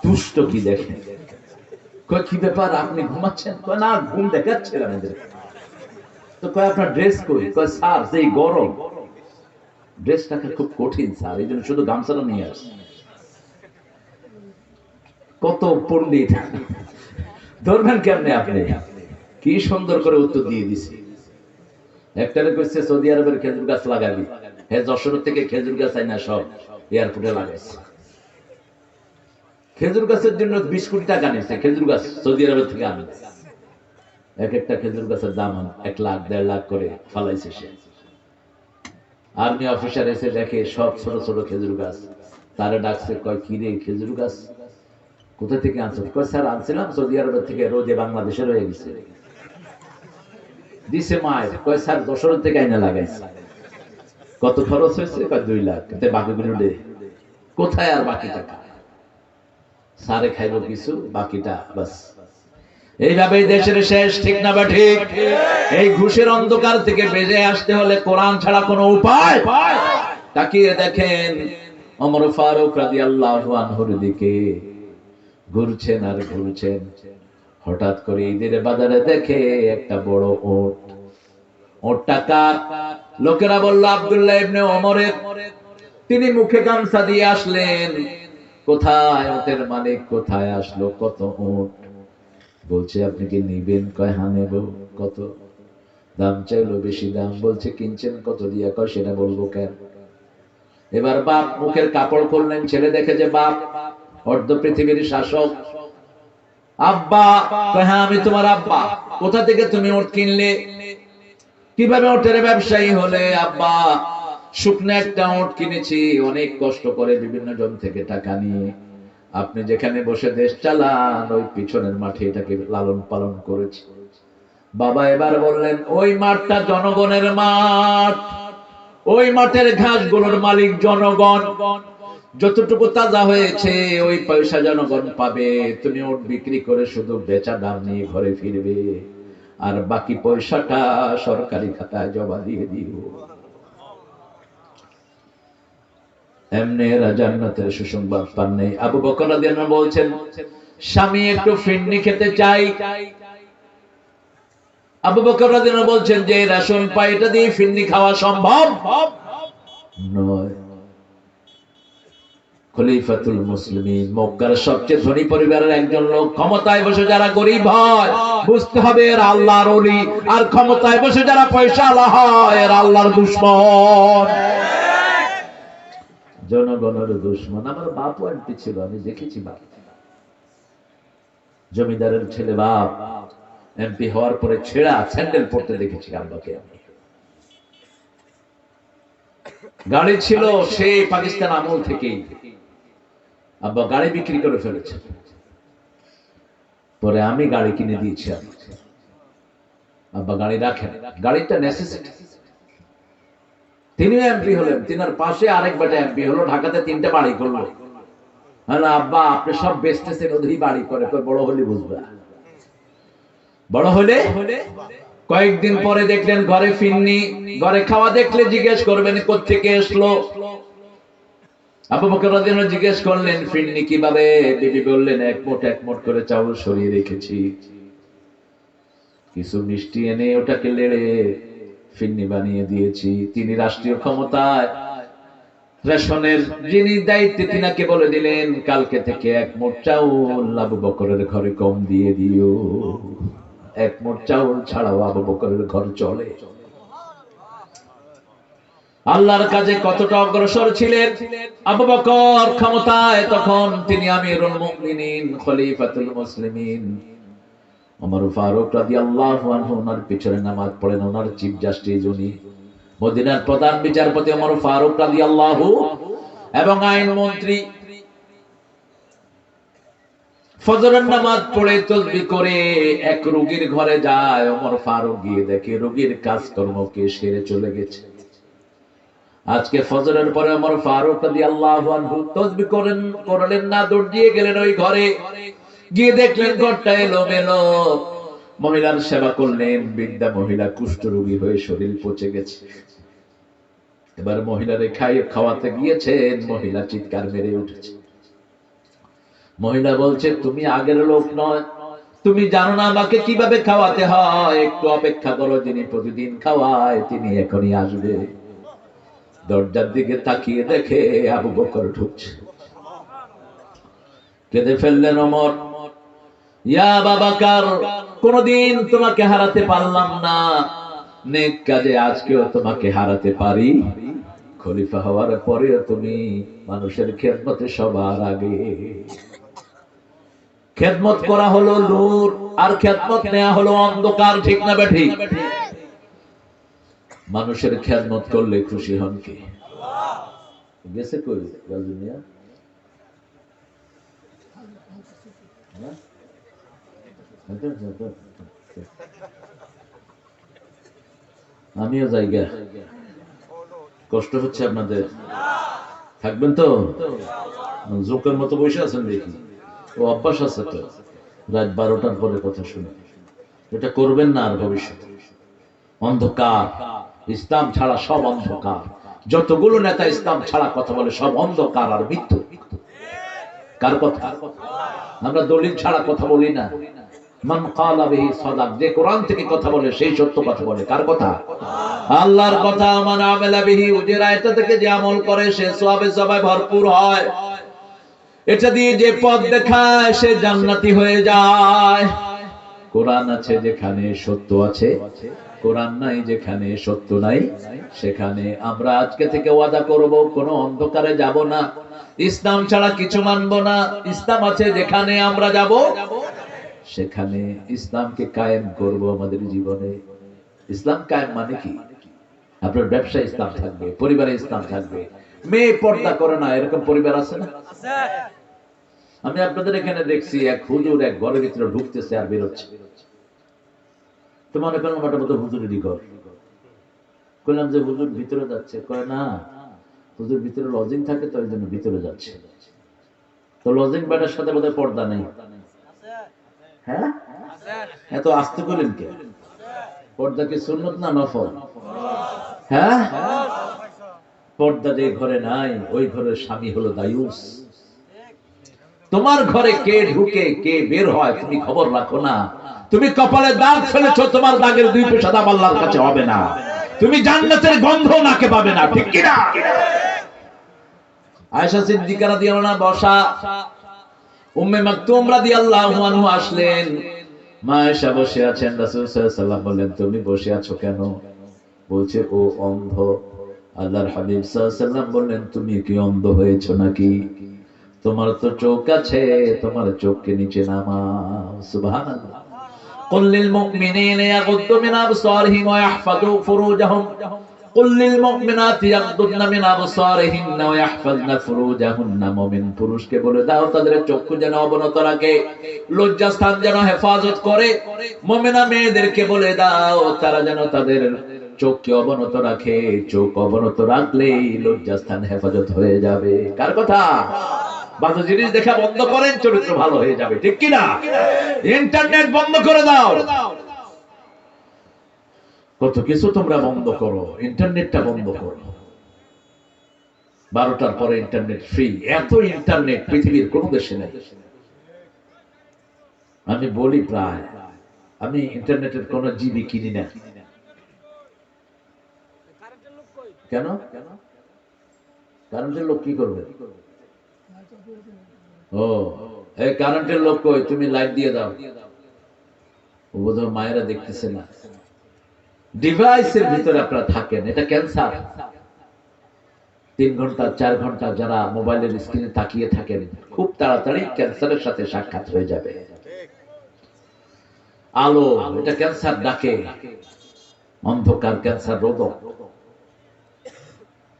দুষ্ট কি দেখে, কয় কি ব্যাপার আপনি ঘুমাচ্ছেন? কয় না, ঘুম দেখাচ্ছিলাম এদের। তো কয় আপনার ড্রেস কই? কয় স্যার সেই গরম, ড্রেসটাকে খুব কঠিন স্যার, এই জন্য শুধু গামছাটা নিয়ে আসে। কত পণ্ডিত, ধরবেন কেমনে আপনি? কি সুন্দর করে উত্তর দিয়ে দিছি। একটারে কইছে সৌদি আরবের খেজুর গাছ লাগাবি, হ্যাঁ যশোর থেকে খেজুর গাছ আইনা সব এয়ারপোর্টে লাগাইছে। খেজুর গাছের জন্য 20 কোটি টাকা নিয়েছে, খেজুর গাছ সৌদি আরবের থেকে আনছে। এক একটা খেজুর গাছের দাম 1 লাখ 1.5 লাখ করে ফালাইছে সে। আর্মি অফিসার এসে দেখে সব ছোট ছোট খেজুর গাছ। তারা ডাকছে, কয় কি রে খেজুর গাছ কোথা থেকে আনছো? কয় স্যার আনছিলাম সৌদি আরবের থেকে, রোদে বাংলাদেশে রয়ে গেছে। দিছে মায়ের। কয় স্যার যশোর থেকে আইনা লাগাইছে। কত খরচ হয়েছে? কয় 2 লাখ। বাকিগুলো দে। কোথায় আর বাকি টাকা? সারে খাইব কিছু, বাকিটা বাস। এইভাবেই দেশের শেষ, ঠিক না বা ঠিক? এই ঘুষের অন্ধকার থেকে বেঁচে আসতে হলে কোরআন ছাড়া কোনো উপায়? তাকিয়ে দেখেন ওমর ফারুক রাদিয়াল্লাহু আনহুর দিকে ঘুরছেন আর ঘুরছেন। হঠাৎ করে ঈদের বাজারে দেখে একটা বড় ওট। ওটটা কার? লোকেরা বলল আব্দুল্লাহ ইবনে ওমরের। তিনি মুখে গামছা দিয়ে আসলেন। কোথায় ওটের মালিক? কোথায় আসলো? কত ওট? বলছে আপনি কি নিবেন? কয় হ্যাঁ নেব। কত দাম? চাইলো বেশি দাম। বলছে কিনছেন কত দিয়া? কয় সেটা বলবো কেন? এবার বাপ মুখের কাপড় খুললেন। ছেলে দেখে যে বাপ অর্ধ পৃথিবীর শাসক। আব্বা? কয় হ্যাঁ আমি তোমার আব্বা। কোথা থেকে তুমি ওট কিনলে? কিভাবে ওটের ব্যবসায়ী হলে? আব্বা শুকনো একটা ওট কিনেছি, অনেক কষ্ট করে বিভিন্ন জন থেকে টাকা নিয়ে। আপনি যেখানে বসে দেশ চালান ওই পিছনের মাঠে এটাকে লালন পালন করেছি। বাবা এবার বললেন ওই মাঠটা জনগণের মাঠ, ওই মাঠের ঘাসগুলোর মালিক জনগণ। যতটুকু তাজা হয়েছে ওই পয়সা জনগণ পাবে। তুমি ওট বিক্রি করে শুধু বেচা দাম নিয়ে ঘরে ফিরবে, আর বাকি পয়সাটা সরকারি খাতায় জমা দিয়ে দিও। এমনি এরা জান্নাতের সুসংবাদ পান নাই। আবু বকর রাদিয়াল্লাহু আনহু বলছেন স্বামী একটু ফিরনি খেতে চাই। আবু বকর রাদিয়াল্লাহু আনহু বলছেন যে রেশন পাই, এটা দিয়ে ফিরনি খাওয়া সম্ভব নয়। খলিফাতুল মুসলিমিন, মক্কার সবচেয়ে ধনী পরিবারের একজন লোক, ক্ষমতায় বসে যারা গরিব হয় বুঝতে হবে এরা আল্লাহর ওলি, আর ক্ষমতায় বসে যারা পয়সাওয়ালা হয় এরা আল্লাহর দুশমন, জনগণের দুশমন। আমার বাপও এমপি ছিল, আমি দেখেছি বাপ, জমিদারের ছেলে বাপ এমপি হওয়ার পরে ছেঁড়া স্যান্ডেল পড়তে দেখেছি আব্বাকে আমি। গাড়ি ছিল সেই পাকিস্তান আমল থেকেই, আব্বা গাড়ি বিক্রি করে ফেলেছে। পরে আমি গাড়ি কিনে দিয়েছি। আব্বা গাড়ি রাখেন, গাড়িটা নেসেসিটি। তিনিও এমপি হলেন, তিনার পাশে আরেক বেটা এমপি হলো, ঢাকাতে 3টা বাড়ি করলো। হ্যাঁ আব্বা আপনি সব বেচতেছেন, ওদেরই বাড়ি করে। বড় হলে বুঝবে, বড় হলে। কয়েকদিন পরে দেখলেন ঘরে ফিরনি, ঘরে খাওয়া দেখলে জিজ্ঞেস করবেন কোত্থেকে আসলো। আবু বকর রাদিয়াল্লাহু আনহু জিজ্ঞেস করলেন ফিরনি কিভাবে? বিবি বললেন এক মোট করে চাউল সরিয়ে রেখেছি, কিছু মিষ্টি এনে ওটাকে লেড়ে ফিরনি বানিয়ে দিয়েছি। তিনি রাষ্ট্রীয় ক্ষমতায়, রেশনের যিনি দায়িত্বে, তিনাকে বলে দিলেন কালকে থেকে 1 মোট চাউল আবু বকরের ঘরে কম দিয়ে দিও। 1 মোট চাউল ছাড়াও আবু বকরের ঘর চলে। আল্লাহর কাজে কতটা অগ্রসর ছিলেন আবু বকর ক্ষমতায় তখন। তিনি আমিরুল মুমিনিন, খলিফাতুল মুসলিমিন ওমর ফারুক রাদিয়াল্লাহু আনহু ওনার পিছনে নামাজ পড়েন। ওনার চিফ জাস্টিস উনি, মদিনার প্রধান বিচারপতি ওমর ফারুক রাদিয়াল্লাহু, এবং আইন মন্ত্রী। ফজরের নামাজ পড়ে তাসবিহ করে এক রোগীর ঘরে যায় ওমর ফারুক, গিয়ে দেখে রোগীর কাজকর্মকে সেরে চলে গেছে। আজকে ফজরের পরে ওমর ফারুক রাদিয়াল্লাহু আনহু তাসবিহ করলেন না, দৌড় দিয়ে গেলেন ওই ঘরে, গিয়ে দেখলেন ঘরটা এলোমেলো। মহিলার সেবা করলেন, বৃদ্ধা মহিলা কুষ্ঠ রোগী হয়ে শরীর পচে গেছে। এবার মহিলারে খাওয়াতে গিয়েছেন, মহিলা চিৎকার মেরে উঠেছে। মহিলা বলছে তুমি আগের লোক নয়, তুমি জানো না আমাকে কিভাবে খাওয়াতে হয়, একটু অপেক্ষা করো, যিনি প্রতিদিন খাওয়ায় তিনি এখনই আসবে। দরজার দিকে তাকিয়ে দেখে আবু বকর ঢুকছে। কেঁদে ফেললেন ওমর, ইয়া বাবাকার, কোনদিন তোমাকে হারাতে পারলাম না, নেক কাজে আজকেও তোমাকে হারাতে পারি। খলিফা হওয়ার পরেও তুমি মানুষের খেদমতে সবার আগে। খেদমত করা হলো নূর, আর খেদমত নেওয়া হলো অন্ধকার, ঠিক না বেঠিক? মানুষের খেদমত করলে খুশি হন কে? গেছে কই রাজুমিয়া? আমিও জায়গা কষ্ট হচ্ছে আপনাদের, থাকবেন তো? জোকের মতো বসে আছেন দেখি, ও অভ্যাস আছে তো রাত 12টার পরে কথা শুনে। এটা করবেন না আর ভবিষ্যতে। অন্ধকার, ইসলাম ছাড়া সব অন্ধকার। যতগুলো নেতা ইসলাম ছাড়া কথা বলে সব অন্ধকার আর মৃত্যু। কার কথা? আমরা দলিল ছাড়া কথা বলি না। মান ক্বালা বিহি সাদাক, যে কোরআন থেকে কথা বলে সেই সত্য কথা বলে। কার কথা? আল্লাহর কথা। মান আমিলা বিহি, ওদের আয়াত থেকে যে আমল করে সে সওয়াবে সবাই ভরপুর হয়। এটা দিয়ে যে পথ দেখায় সে জান্নাতি হয়ে যায়। কোরআন আছে যেখানে সত্য আছে, কোরআন নাই যেখানে সত্য নাই সেখানে আমরা আজকে থেকে ওয়াদা করব কোনো অন্ধকারে যাব না, ইসলাম ছাড়া কিছু মানব না। ইসলাম আছে যেখানে আমরা যাব সেখানে ইসলামকে কায়েম করব আমাদের জীবনে। ইসলাম কায়েম মানে কি? আপনার ব্যবসায় ইসলাম থাকবে, পরিবারে ইসলাম থাকবে। মেয়ে পর্দা করে না এরকম পরিবার আছে না? আমি আপনাদের এখানে দেখছি এক হুজুর এক ঘরের ভিতরে ঢুকতেছে আর বেরোচ্ছে। তো মনে করেন ওটা মতো হুজুরেরই ঘর। বললাম যে হুজুর ভিতরে যাচ্ছে, কয় না হুজুর ভিতরে লজিং থাকে তো ওই জন্য ভিতরে যাচ্ছে। তো লজিং বেডের সাথে বোধহয় পর্দা নেই। হ্যাঁ, এত আস্তে করলেন কে? পর্দা কি সুন্নত না নফল? হ্যাঁ, পর্দা যে ঘরে নাই ওই ঘরের স্বামী হলো দায়ুস। তোমার ঘরে কে ঢুকে কে বের হয় তুমি খবর রাখো না। তুমি কপালে দাগ ফেলেছো, তোমার দাগের 2 পয়সা দাম আল্লাহর কাছে হবে না। তুমি জান্নাতের গন্ধ নাকে পাবে না, ঠিক কি না? আয়েশা সিদ্দিকা রাদিয়াল্লাহু আনহা বসা, উম্মে মাকতুম রাদিয়াল্লাহু আনহু আসলেন। মা আয়েশা বসে আছেন, রাসূল সাল্লাল্লাহু আলাইহি ওয়াসাল্লাম বললেন তুমি বসে আছো কেন? বলছে ও অন্ধ। আল্লাহর হাবিব সাল্লাল্লাহু আলাইহি ওয়াসাল্লাম বললেন তুমি কি অন্ধ হয়েছো নাকি? তোমার তো চোখ আছে, তোমার চোখকে নিচে নামাও। সুবহানাল্লাহ। কুল লিল মুমিনিনা ইয়াগুদ্দু মিন আবসারিহিম ওয়া ইয়াহফাযু ফুরুজাহুম, কুল লিল মুমিনাতি ইয়াগুদ্দুনা মিন আবসারিহিন্না ওয়া ইয়াহফাযনা ফুরুজাহুন্না। মুমিন পুরুষকে বলে দাও তাদের চক্ষু যেন অবনত রাখে, লজ্জাস্থান যেন হেফাজত করে। মুমিনা মেয়েদেরকে বলে দাও তারা যেন তাদের চোখকে অবনত রাখে। চোখ অবনত রাখলেই লজ্জাস্থান হেফাজত হয়ে যাবে। কার কথা? বাজে জিনিস দেখা বন্ধ করেন, চরিত্র ভালো হয়ে যাবে, ঠিক কি না? ইন্টারনেট বন্ধ করে দাও। কত কিছু তোমরা বন্ধ করো, ইন্টারনেটটা বন্ধ করো। 12টার পরে ইন্টারনেট ফ্রি। এত ইন্টারনেট পৃথিবীর কোন দেশে নেই। আমি বলি প্রায় আমি ইন্টারনেটের কোন জিবি কিনি না। কেন? কারেন্টের লোক কি করবে? ও, এই কারেন্টের লোক কই? তুমি লাইট দিয়ে দাও। ও বোধহয় মায়েরা দেখতেছে না। ডিভাইসের ভিতরে আপনারা থাকেন, এটা ক্যান্সার। 3 ঘন্টা 4 ঘন্টা যারা মোবাইলের স্ক্রিনে তাকিয়ে থাকেন খুব তাড়াতাড়ি ক্যান্সারের সাথে সাক্ষাৎ হয়ে যাবে। আলো, এটা ক্যান্সার ডাকে। অন্ধকার ক্যান্সার রোধক।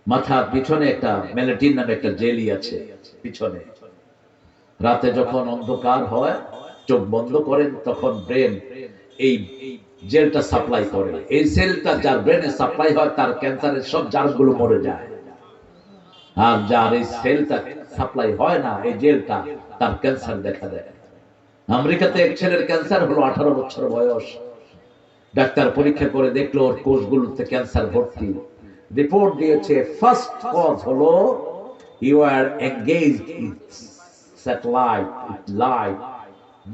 মাথার পিছনে একটা মেলাটিন নামে একটা জেলি আছে পিছনে। রাতে যখন অন্ধকার হয় চোখ বন্ধ করেন তখন ব্রেন এই জেলটা সাপ্লাই করে। এই সেলটা যার ব্রেনে সাপ্লাই হয় তার ক্যান্সারের সব জার্মগুলো মরে যায়। আর যার এই সেলটা সাপ্লাই হয় না, এই জেলটা, তার ক্যান্সার দেখা দেয়। আমেরিকাতে এক ছেলের ক্যান্সার হলো, 18 বছর বয়স। ডাক্তার পরীক্ষা করে দেখলো ওর কোষগুলোতে ক্যান্সার ভর্তি। রিপোর্ট দিয়েছে ফার্স্ট কজ হলো you are engaged with satellite, with light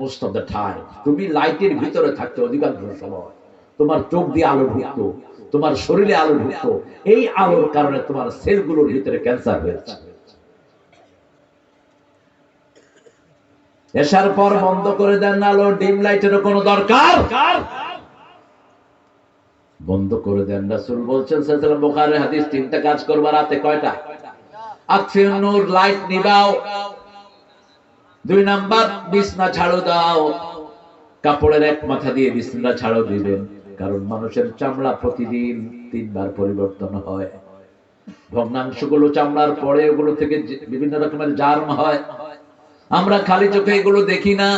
most of the time. তুমি লাইটের ভিতরে থাকতে অধিকাংশ সময়। তোমার চোখ দিয়ে আলো ঢুকতো, তোমার শরীরে আলো ঢুকতো, এই আলোর কারণে তোমার সেলগুলোর ভিতরে ক্যান্সার হয়েছে। এসার পর বন্ধ করে দেন আলো, ডিম লাইটেরও কোনো দরকার বন্ধ করে দেন। রাসূল বলছেন সাল্লাল্লাহু আলাইহি ওয়াসাল্লাম, বুখারীর হাদিস, 3টা কাজ করবা রাতে। কয়টা? আতফিউন নূর, লাইট নিবাও। 2 নাম্বার, বিছনা ঝাড়ু দাও। কাপড়ের এক মাথা দিয়ে বিছনা ঝাড়ু দিবেন। কারণ মানুষের চামড়া প্রতিদিন 3 বার পরিবর্তন হয়। ভগ্নাংশগুলো চামড়ার পরে ওগুলো থেকে বিভিন্ন রকমের জার্ম হয়, আমরা খালি চোখে এগুলো দেখি না।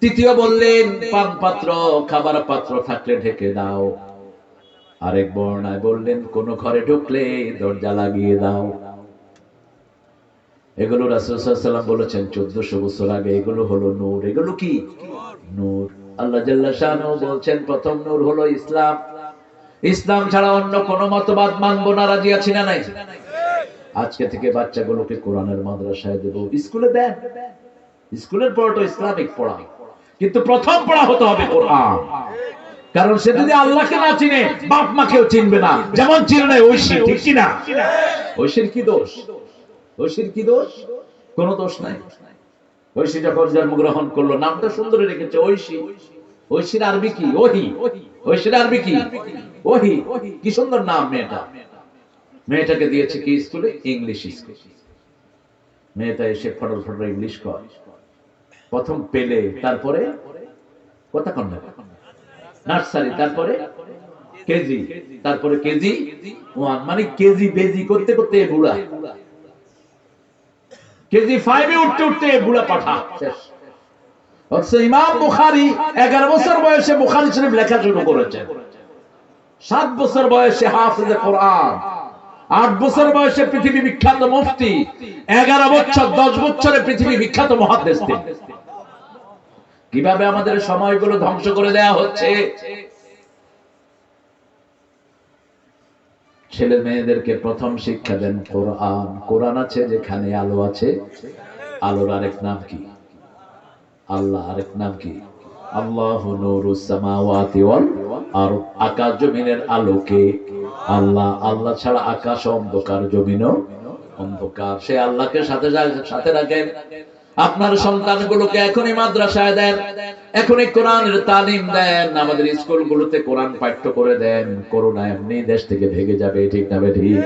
তৃতীয় বললেন পান পাত্র, খাবার পাত্র থাকলে ঢেকে দাও। আরেক বর্ণায় বললেন কোন ঘরে ঢুকলে দরজা লাগিয়ে দাও। এগুলো রাসূল সাল্লাল্লাহু আলাইহি ওয়াসাল্লাম বলেছেন 1400 বছর আগে। এগুলো হলো নূর। এগুলো কি নূর? আল্লাহ জাল্লা শানহু বলছেন প্রথম নূর হলো ইসলাম। ইসলাম ছাড়া অন্য কোন মতবাদ মানবো না, রাজি আছি না নাই? আজকে থেকে বাচ্চাগুলোকে কোরআনের মাদ্রাসায় দেব, স্কুলে দেন। স্কুলের পড়াটা ইসলামিক পড়া, কিন্তু প্রথম পড়া হতে হবে কোরআন। কারণ সে যদি আল্লাহকে না চিনে বাপ মাকেও চিনবে না, যেমন চিনে না ঐশী, ঠিক কি না? ঐশীর কি দোষ? ঐশীর কি দোষ? কোনো দোষ নাই। ঐশী যখন জন্মগ্রহণ করলো নামটা সুন্দর রেখেছে ঐশী। ঐশীর আরবি কি? ওহি। ঐশীর আরবি কি? ওহি। কি সুন্দর নাম মেয়েটা। মেয়েটাকে দিয়েছে কি স্কুলে? English school. মেয়েটা এসে ফটর ফটর ইংলিশ কয়। প্রথম পেলে, তারপরে কথা কন না, নার্সারি, তারপরে কেজি, তারপরে কেজি 1, মানে কেজি বেজি করতে করতে বুড়া। কেজি 5 এ উঠতে উঠতে বুড়া পাঠা শেষ। অথচ ইমাম বুখারী 11 বছর বয়সে বুখারী শরীফ লেখা শুরু করেছেন। 7 বছর বয়সে হাফেজে কোরআন, 8 বছর বয়সে পৃথিবী বিখ্যাত মুফতি, 11 বছর 10 বছরে পৃথিবী বিখ্যাত মুহাদ্দিস। কিভাবে আমাদের সময়গুলো ধ্বংস করে দেয়া হচ্ছে। ছেলে মেয়েদেরকে প্রথম শিক্ষা দেন কোরআন। কোরআন আছে যেখানে আলো আছে। আলোর আরেক নাম কি? আল্লাহ। আরেক নাম কি? আল্লাহু নূরুস সামাওয়াতি ওয়াল আরদ। আকাশ জমিনের আলোকে আল্লাহ। আল্লাহ ছাড়া আকাশ অন্ধকার, জমিনও অন্ধকার। সে আল্লাহকে সাথে রাখেন। আপনার সন্তানগুলোকে এখনই মাদ্রাসায় দেন, এখনই কোরআনের তালিম দেন, আমাদের স্কুলগুলোতে কোরআন পাঠ্য করে দেন। করোনা এমনি দেশ থেকে ভেগে যাবে, ঠিক না বে ঠিক?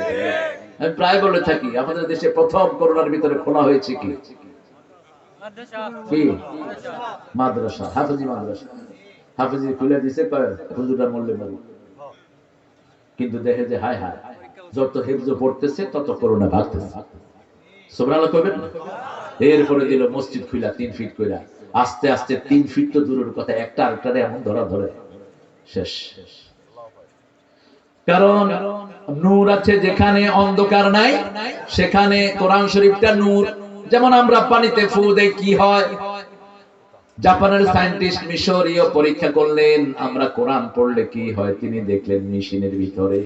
আমি প্রায় বলে থাকি আমাদের দেশে প্রথম করোনার ভিতরে খোলা হয়েছে কি? মাদ্রাসা, হাফেজি মাদ্রাসা। হাফেজি খুলে দিছে হুজুররা মরলে মরি। কিন্তু দেখে যে হায় হায়, যত হিফজ পড়তেছে তত করোনা ভাগতেছে। সুবহানাল্লাহ কইবেন না? এরপরে দিল মসজিদ খুলা 3 ফিট কইরা। আস্তে আস্তে 3 ফিট তো দূরের কথা, একটা আরেকটারে এমন ধরা ধরে শেষ। কারণ নূর আছে যেখানে অন্ধকার নাই, সেখানে কোরআন শরীফটা নূর। যেমন আমরা পানিতে ফু দেই, কি হয়? জাপানের সায়েন্টিস্ট মিশরীয় পরীক্ষা করলেন আমরা কোরআন পড়লে কি হয়। তিনি দেখলেন মেশিনের ভিতরে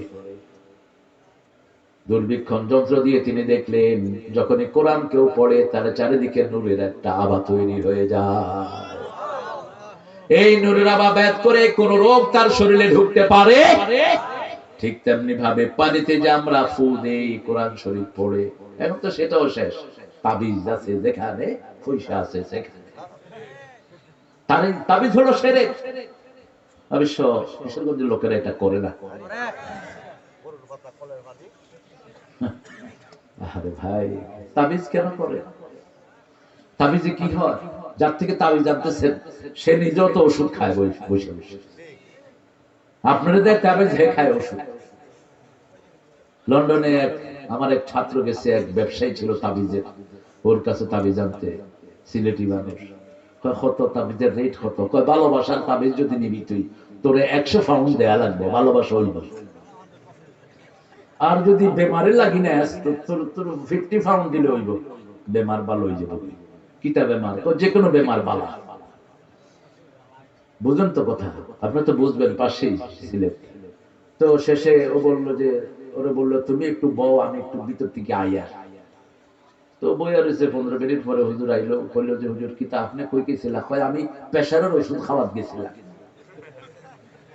দূরবীক্ষণ যন্ত্র দিয়ে তিনি দেখলেন যখনই কোরআন কেউ পড়ে তার চারিদিকে নূরের একটা আভা তৈরি হয়ে যায়। এই নূরের আভা ভেদ করে কোন রোগ তার শরীরে ঢুকতে পারে। ঠিক তেমনি ভাবে পানিতে যে আমরা ফু দেই কোরআন শরীফ পড়ে, এখন তো সেটাও শেষ। তাবিজ আছে যেখানে, পয়সা আছে সেখানে। তাবিজ হলো শিরক। অবশ্য কিশোরগঞ্জের লোকেরা এটা করে না। আরে ভাই, তাবিজ কেন করে? তাবিজে কি হয়? যার থেকে তাবিজ জানতেছেন সে নিজেও তো ওষুধ খায় বসে বসে। আপনারা দেয় তাবিজ, হে খায় ওষুধ। লন্ডনে আমার এক ছাত্র গেছে, এক ব্যবসায়ী ছিল তাবিজের, ওর কাছে তাবিজ আনতে। সিলেটি মানুষ। কত তাবিজের রেট কত? কয় ভালোবাসার তাবিজ যদি নিবি তুই, তোরে 100 পাউন্ড দেয়া লাগবে, ভালোবাসা হইব। আর যদি বেমারে লাগি না তোর 50 পাউন্ড দিলে হইব, বেমার ভালো হয়ে যাবে। কিতা বেমার? যে কোনো বেমার বালা। বুঝেন তো কথা? আপনি তো বুঝবেন, পাশেই সিলেট। তো শেষে ও বললো যে, ওরা বললো তুমি একটু বও, আমি একটু ভিতর থেকে আইয়া। তো বইয়া রয়েছে 15 মিনিট পরে হুজুর আইলো, বললো যে হুজুর কিতা আপনি কই গেছিলা? কয় আমি প্রেসারের ওষুধ খাওয়াত গেছিলাম।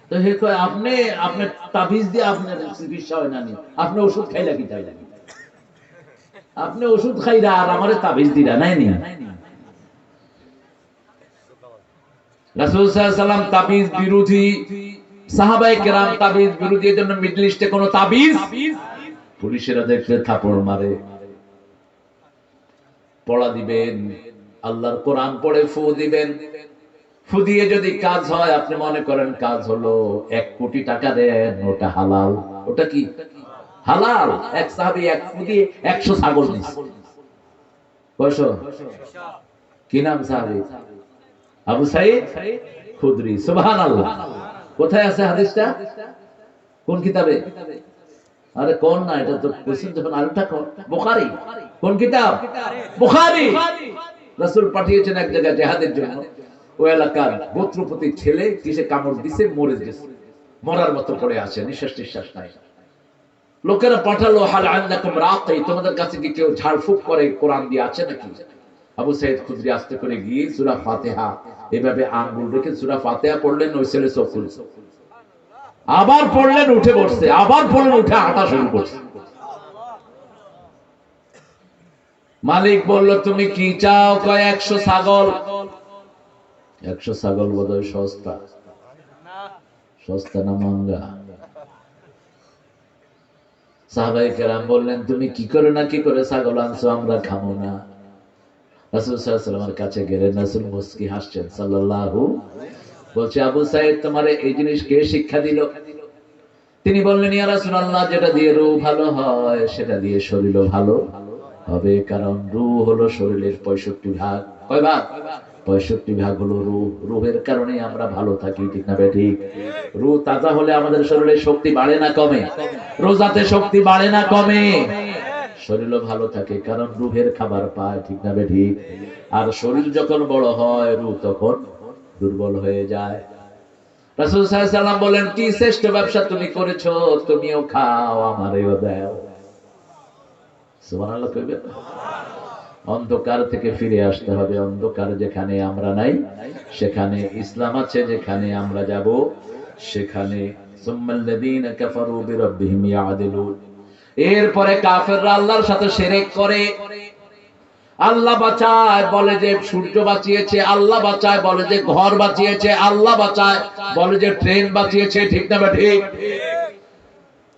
তো হে কয় আপনি আপনার তাবিজ দিয়ে আপনার চিকিৎসা হয় না, আপনি ওষুধ খাইলা কি তাই লাগি? আপনি ওষুধ খাইরা আর আমারে তাবিজ দিরা নাই নি। রাসূল সাল্লাল্লাহু আলাইহি ওয়াসাল্লাম তাবিজ বিরোধী, সাহাবায়ে কেরাম তাবিজ বিরোধী। এর জন্য মিডল ইস্টে কোনো তাবিজ পুলিশেরা দেখলে থাপড় মারে। পড়া দিবেন, আল্লাহর কোরআন পড়ে ফু দিবেন। ফু দিয়ে যদি কাজ হয়, আপনি মনে করেন কাজ হলো, 1 কোটি টাকা দেন, ওটা হালাল। ওটা কি হালাল? এক সাহাবী 1 ফু দিয়ে 100 ছাগল নিছে। কয়শো? কি নাম সাহাবী? আবু সাঈদ খুদরি। সুবহানাল্লাহ। কোথায় আছে হাদিসটা? কোন কিতাবে? আরে কোন না, এটা তো কোশ্চেন যখন আরেকটা কোন? বুখারী। কোন কিতাব? বুখারী। রাসূল পাঠিয়েছেন এক জায়গায় জিহাদের জন্য। ওই এলাকার গোত্রপতি ছেলে কিসে কামড় দিছে, মরে গেছে, মরার মতো পড়ে আছে, নিঃশ্বাস নাই। লোকেরা পাঠালো, হাল আনদাকুম রাকি, তোমাদের কাছে কি কেউ ঝাড়ফুঁক করে কোরআন দিয়ে আছে নাকি? আবু সাঈদ খুদরি আস্তে করে গিয়ে সূরা ফাতিহা এভাবে আঙ্গুল রেখে সূরা ফাতিহা পড়লেন, ওই ছেলে চোখ খুলছে। আবার পড়লেন, উঠে বসছে, আবার পড়লেন, উঠে হাঁটা শুরু করছে। মালিক বলল, তুমি কি চাও? কয় 100 ছাগল। 100 ছাগল বোধহয় সস্তা। সস্তা না মহঙ্গা? সাহাবায়ে কেরাম বললেন, তুমি কি করে ছাগল আনছো, আমরা খাবো না। রাসূল সাল্লাল্লাহু আলাইহি ওয়াসাল্লামের কাছে গেলেন, রাসূল মুস্কি হাসছেন সাল্লাল্লাহু। বলছে, আবু সাঈদ তোমারে এই জিনিস কে শিক্ষা দিল? তিনি বললেন, ইয়া রাসূলুল্লাহ, যেটা দিয়ে রূহ ভালো হয় সেটা দিয়ে শরীরও ভালো হবে, কারণ রূহ হলো শরীরের 65 ভাগ। কয় ভাগ? 65 ভাগ হলো রূহ। রূহের কারণে আমরা ভালো থাকি, ঠিক না ঠিক? রূহ তাজা হলে আমাদের শরীরে শক্তি বাড়ে না কমে? রোজাতে শক্তি বাড়ে না কমে? শরীরও ভালো থাকে, কারণ রূহের খাবার পায়, ঠিক না ঠিক? আর শরীর যখন বড় হয়, রূহ তখন দুর্বল হয়ে যায়। রাসূল সাল্লাল্লাহু আলাইহি ওয়াসাল্লাম বলেন, কি শ্রেষ্ঠ ব্যবসা তুমি করেছো, তুমিও খাও, আমারেও দাও। সুবহানাল্লাহ কইবেন। অন্ধকার থেকে ফিরে আসতে হবে। অন্ধকার যেখানে আমরা নাই, সেখানে ইসলাম আছে, যেখানে আমরা যাব সেখানে সুম্মাল্লাযীনা কাফারু বিরাব্বিহিম ইয়াদিলুন। এরপরে কাফেররা আল্লাহর সাথে শিরক করে। আল্লাহ বাঁচায় বলে যে সূর্য বাঁচিয়েছে, আল্লাহ বাঁচায় বলে যে ঘর বাঁচিয়েছে, আল্লাহ বাঁচায় বলে যে ট্রেন বাঁচিয়েছে, ঠিক না ঠিক?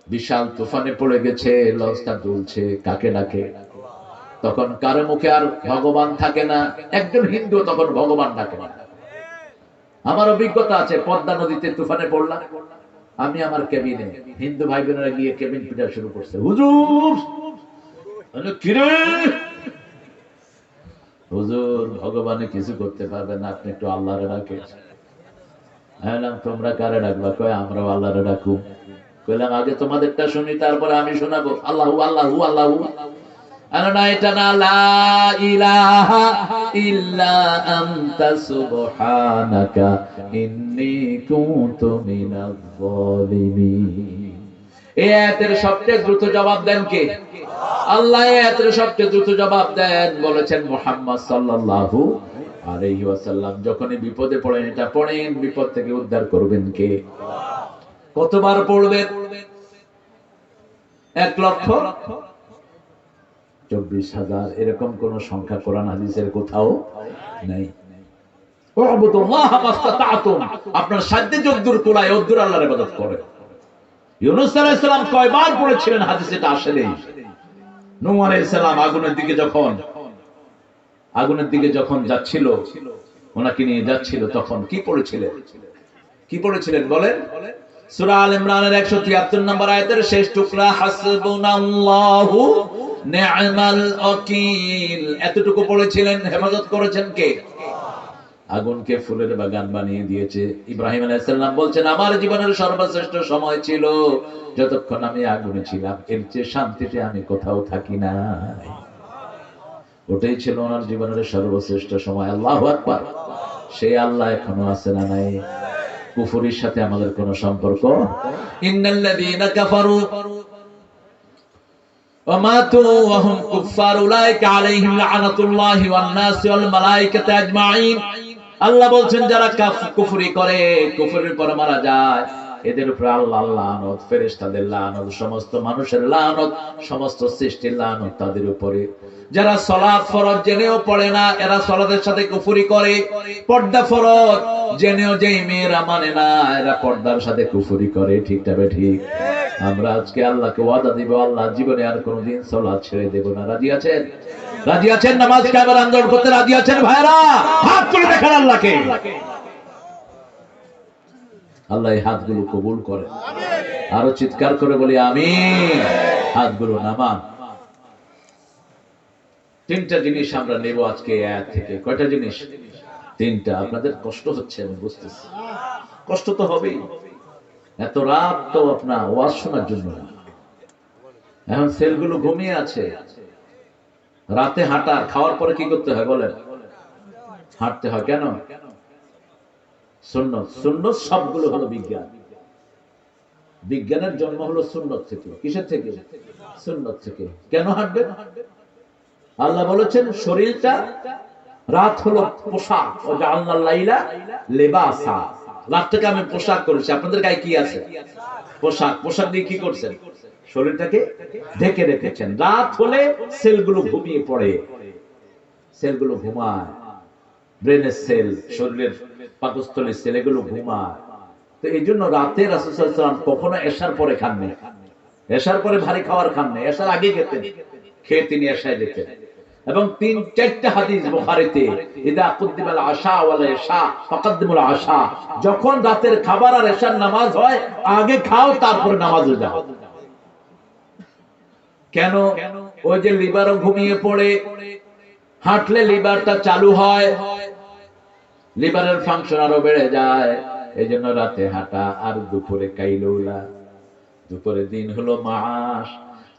বিশাল তুফানে পড়ে গেছে, লঞ্চটা দুলছে, কাকে ডাকে? তখন কারো মুখে আর ভগবান থাকে না। একজন হিন্দু তখন ভগবান ডাকে না। আমার অভিজ্ঞতা আছে, পদ্মা নদীতে তুফানে পড়লাম, আমি আমার কেবিনে, হিন্দু ভাই বোনেরা গিয়ে কেবিন পিটা শুরু করছে, হুজুর কিরে, হুজুর ভগবানে কিছু করতে পারবে না, আপনি একটু আল্লাহরে ডাকে। বললাম, তোমরা কারে ডাকবা? কয়, আমরাও আল্লাহরে ডাকু। কইলাম, আগে তোমাদেরটা শুনি, তারপরে আমি শোনাবো। আল্লাহু আল্লাহু আল্লাহু। না, এটা না, লা ইলাহা ইল্লা আনতা সুবহানাকা ইন্নী কুনতু মিনাজ জালিমিন। এই আয়াতের সবচেয়ে দ্রুত জবাব দেন কে? আল্লাহ। এই আয়াতের সবচেয়ে দ্রুত জবাব দেন, বলেছেন মুহাম্মদ সাল্লাল্লাহু আলাইহি ওয়াসাল্লাম। যখনই বিপদে পড়েন এটা পড়েন, বিপদ থেকে উদ্ধার করবেন কে? কতবার পড়বেন? 1,24,000। এরকম কোন সংখ্যা কোরআন হাদিসের কোথাও নাই। আপনার সাধ্যে যদ্দুর কুলায় অদ্দুর আল্লাহর ইবাদত করেন। ইউনূস আলাইহিস সালাম কয়বার পড়েছিলেন হাদিসে? এটা আসলেই নূহ আলাইহিস সালাম আগুনের দিকে যখন যাচ্ছিল, ওনাকে নিয়ে যাচ্ছিল, তখন কি পড়েছিলেন বলেন? সূরা আল ইমরানের 173 নম্বর আয়াতের শেষ টুকরা, হাসবুনাল্লাহু নি'মাল ওয়াকিল, এতটুকু পড়েছিলেন। হেফাজত করেছেন কে? আগুনকে ফুলের বাগান বানিয়ে দিয়েছে। ইব্রাহিম আলাইহিস সালাম বলছেন, আমার জীবনের সর্বশ্রেষ্ঠ সময় ছিল যতক্ষণ আমি আগুনে ছিলাম, এর চেয়ে শান্তিতে আমি কোথাও থাকি না। ওটাই ছিল ওনার জীবনের সর্বশ্রেষ্ঠ সময়। আল্লাহু আকবার। সেই আল্লাহ এখনো আছে না নাই? কুফরির সাথে আমাদের কোনো সম্পর্ক? ইন্নাল্লাযীনা কাফারু ওয়া মাতু ওয়া হুম কুফফার উলাইকা আলাইহিম লা'নাতুল্লাহি ওয়ান নাসি ওয়াল মালায়েকাতি আজমাইন। আল্লাহ বলছেন, যারা কুফরি করে, কুফরের পর মারা যায়, এদের উপর আল্লাহর লানত, ফেরেশতাদের লানত, সমস্ত মানুষের লানত, সমস্ত সৃষ্টির লানত তাদের উপরে। যারা সালাত ফরজ জেনেও পড়ে না, এরা সালাতের সাথে কুফরি করে। পর্দা ফরজ জেনেও যেই মেয়েরা মানে না, এরা পর্দার সাথে কুফরি করে, ঠিক তবে ঠিক? আমরা আজকে আল্লাহকে ওয়াদা দিব, আল্লাহ জীবনে আর কোনোদিন সালাত ছেড়ে দেব না। রাজি আছেন? রাজি আছেন? নামাজ কায়েমের আন্দোলন করতে রাজি আছেন ভাইরা? হাত তুলে দেখান আল্লাহকে। আল্লাহ এই হাতগুলো কবুল করেন। আরো চিৎকার করে বলি আমিন। হাতগুলো নামান। তিনটা জিনিস আমরা নেব আজকে আয়াত থেকে। কয়টা জিনিস? তিনটা। আপনাদের কষ্ট হচ্ছে আমি বুঝতেছি, কষ্ট তো হবেই। এত রাত তো আপনার ওয়াজ শোনার জন্য না। এখন সেলগুলো ঘুমিয়ে আছে। রাতে হাঁটা, খাওয়ার পরে কি করতে হয় বলেন? হাঁটতে হয়। কেন? সুন্নত। সুন্নত সবগুলো হলো বিজ্ঞান। বিজ্ঞানের জন্ম হলো সুন্নত থেকে। কিসের থেকে? সুন্নত থেকে। কেন হাঁটবেন? আল্লাহ বলেছেন শরীরটা, রাত হলো পোশাক। ও জাআলনাল লাইলা লিবাসা, রাতটাকে আমি পোশাক করেছি। আপনাদের গায়ে কি আছে? পোশাক। পোশাক দিয়ে কি করছেন? শরীরটাকে ঢেকে রেখেছেন। রাত হলে সেলগুলো ঘুমিয়ে পড়ে, সেলগুলো ঘুমায়, ব্রেনের সেল, শরীরের পাকস্থলীর সেল, এগুলো ঘুমায়। তো এই জন্য রাতে রাসূল সাল্লাল্লাহু আলাইহি ওয়াসাল্লাম কখনো এশার পরে খাননি, এশার পরে ভারী খাবার খাননি, এশার আগে খেতেন, খেয়ে তিনি এশায় যেতেন। এবং ৩-৪টা হাদিস বুখারীতে, ইদা কুদ্দিমাল আশা ওয়াল ইশা ফাকাদ্দিমুল আশা, যখন রাতের খাবার আর এশার নামাজ হয় আগে খাও, তারপরে নামাজে যাও। কেন? ওই যে লিভারও ঘুমিয়ে পড়ে, হাঁটলে লিভারটা চালু হয়, লিভারের ফাংশন আরো বেড়ে যায়। এই জন্য রাতে হাঁটা। আর দুপুরে কাইলুলা, দুপুরে দিন হলো মাস।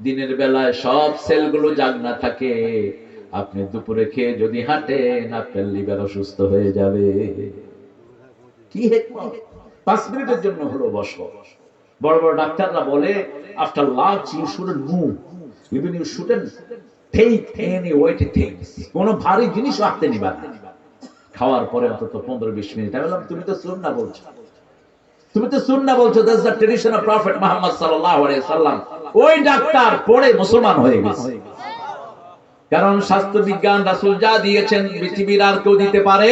দিনের বেলায় সব সেলগুলো জাগনা থাকে। আপনি দুপুরে খেয়ে যদি হাঁটেন, আপনার লিভার অসুস্থ হয়ে যাবে। কি হিকমত! 5 মিনিটের জন্য হলো বসো। বড় বড় ডাক্তাররা বলে, after lunch you shouldn't move, even you shouldn't take any weighty things, কোন ভারী জিনিস রাখতে নিবা না খাওয়ার পরে অন্তত 15-20 মিনিট। আমি বললাম, তুমি তো সুন্নাহ বলছো, তুমি তো সুন্নাহ বলছো, that's the tradition of prophet Muhammad সাল্লাল্লাহু আলাইহি সাল্লাম। ওই ডাক্তার পড়ে মুসলমান হয়ে গেছে। কারণ স্বাস্থ্য বিজ্ঞান রাসূল যা দিয়েছেন পৃথিবীর আর কেউ দিতে পারে।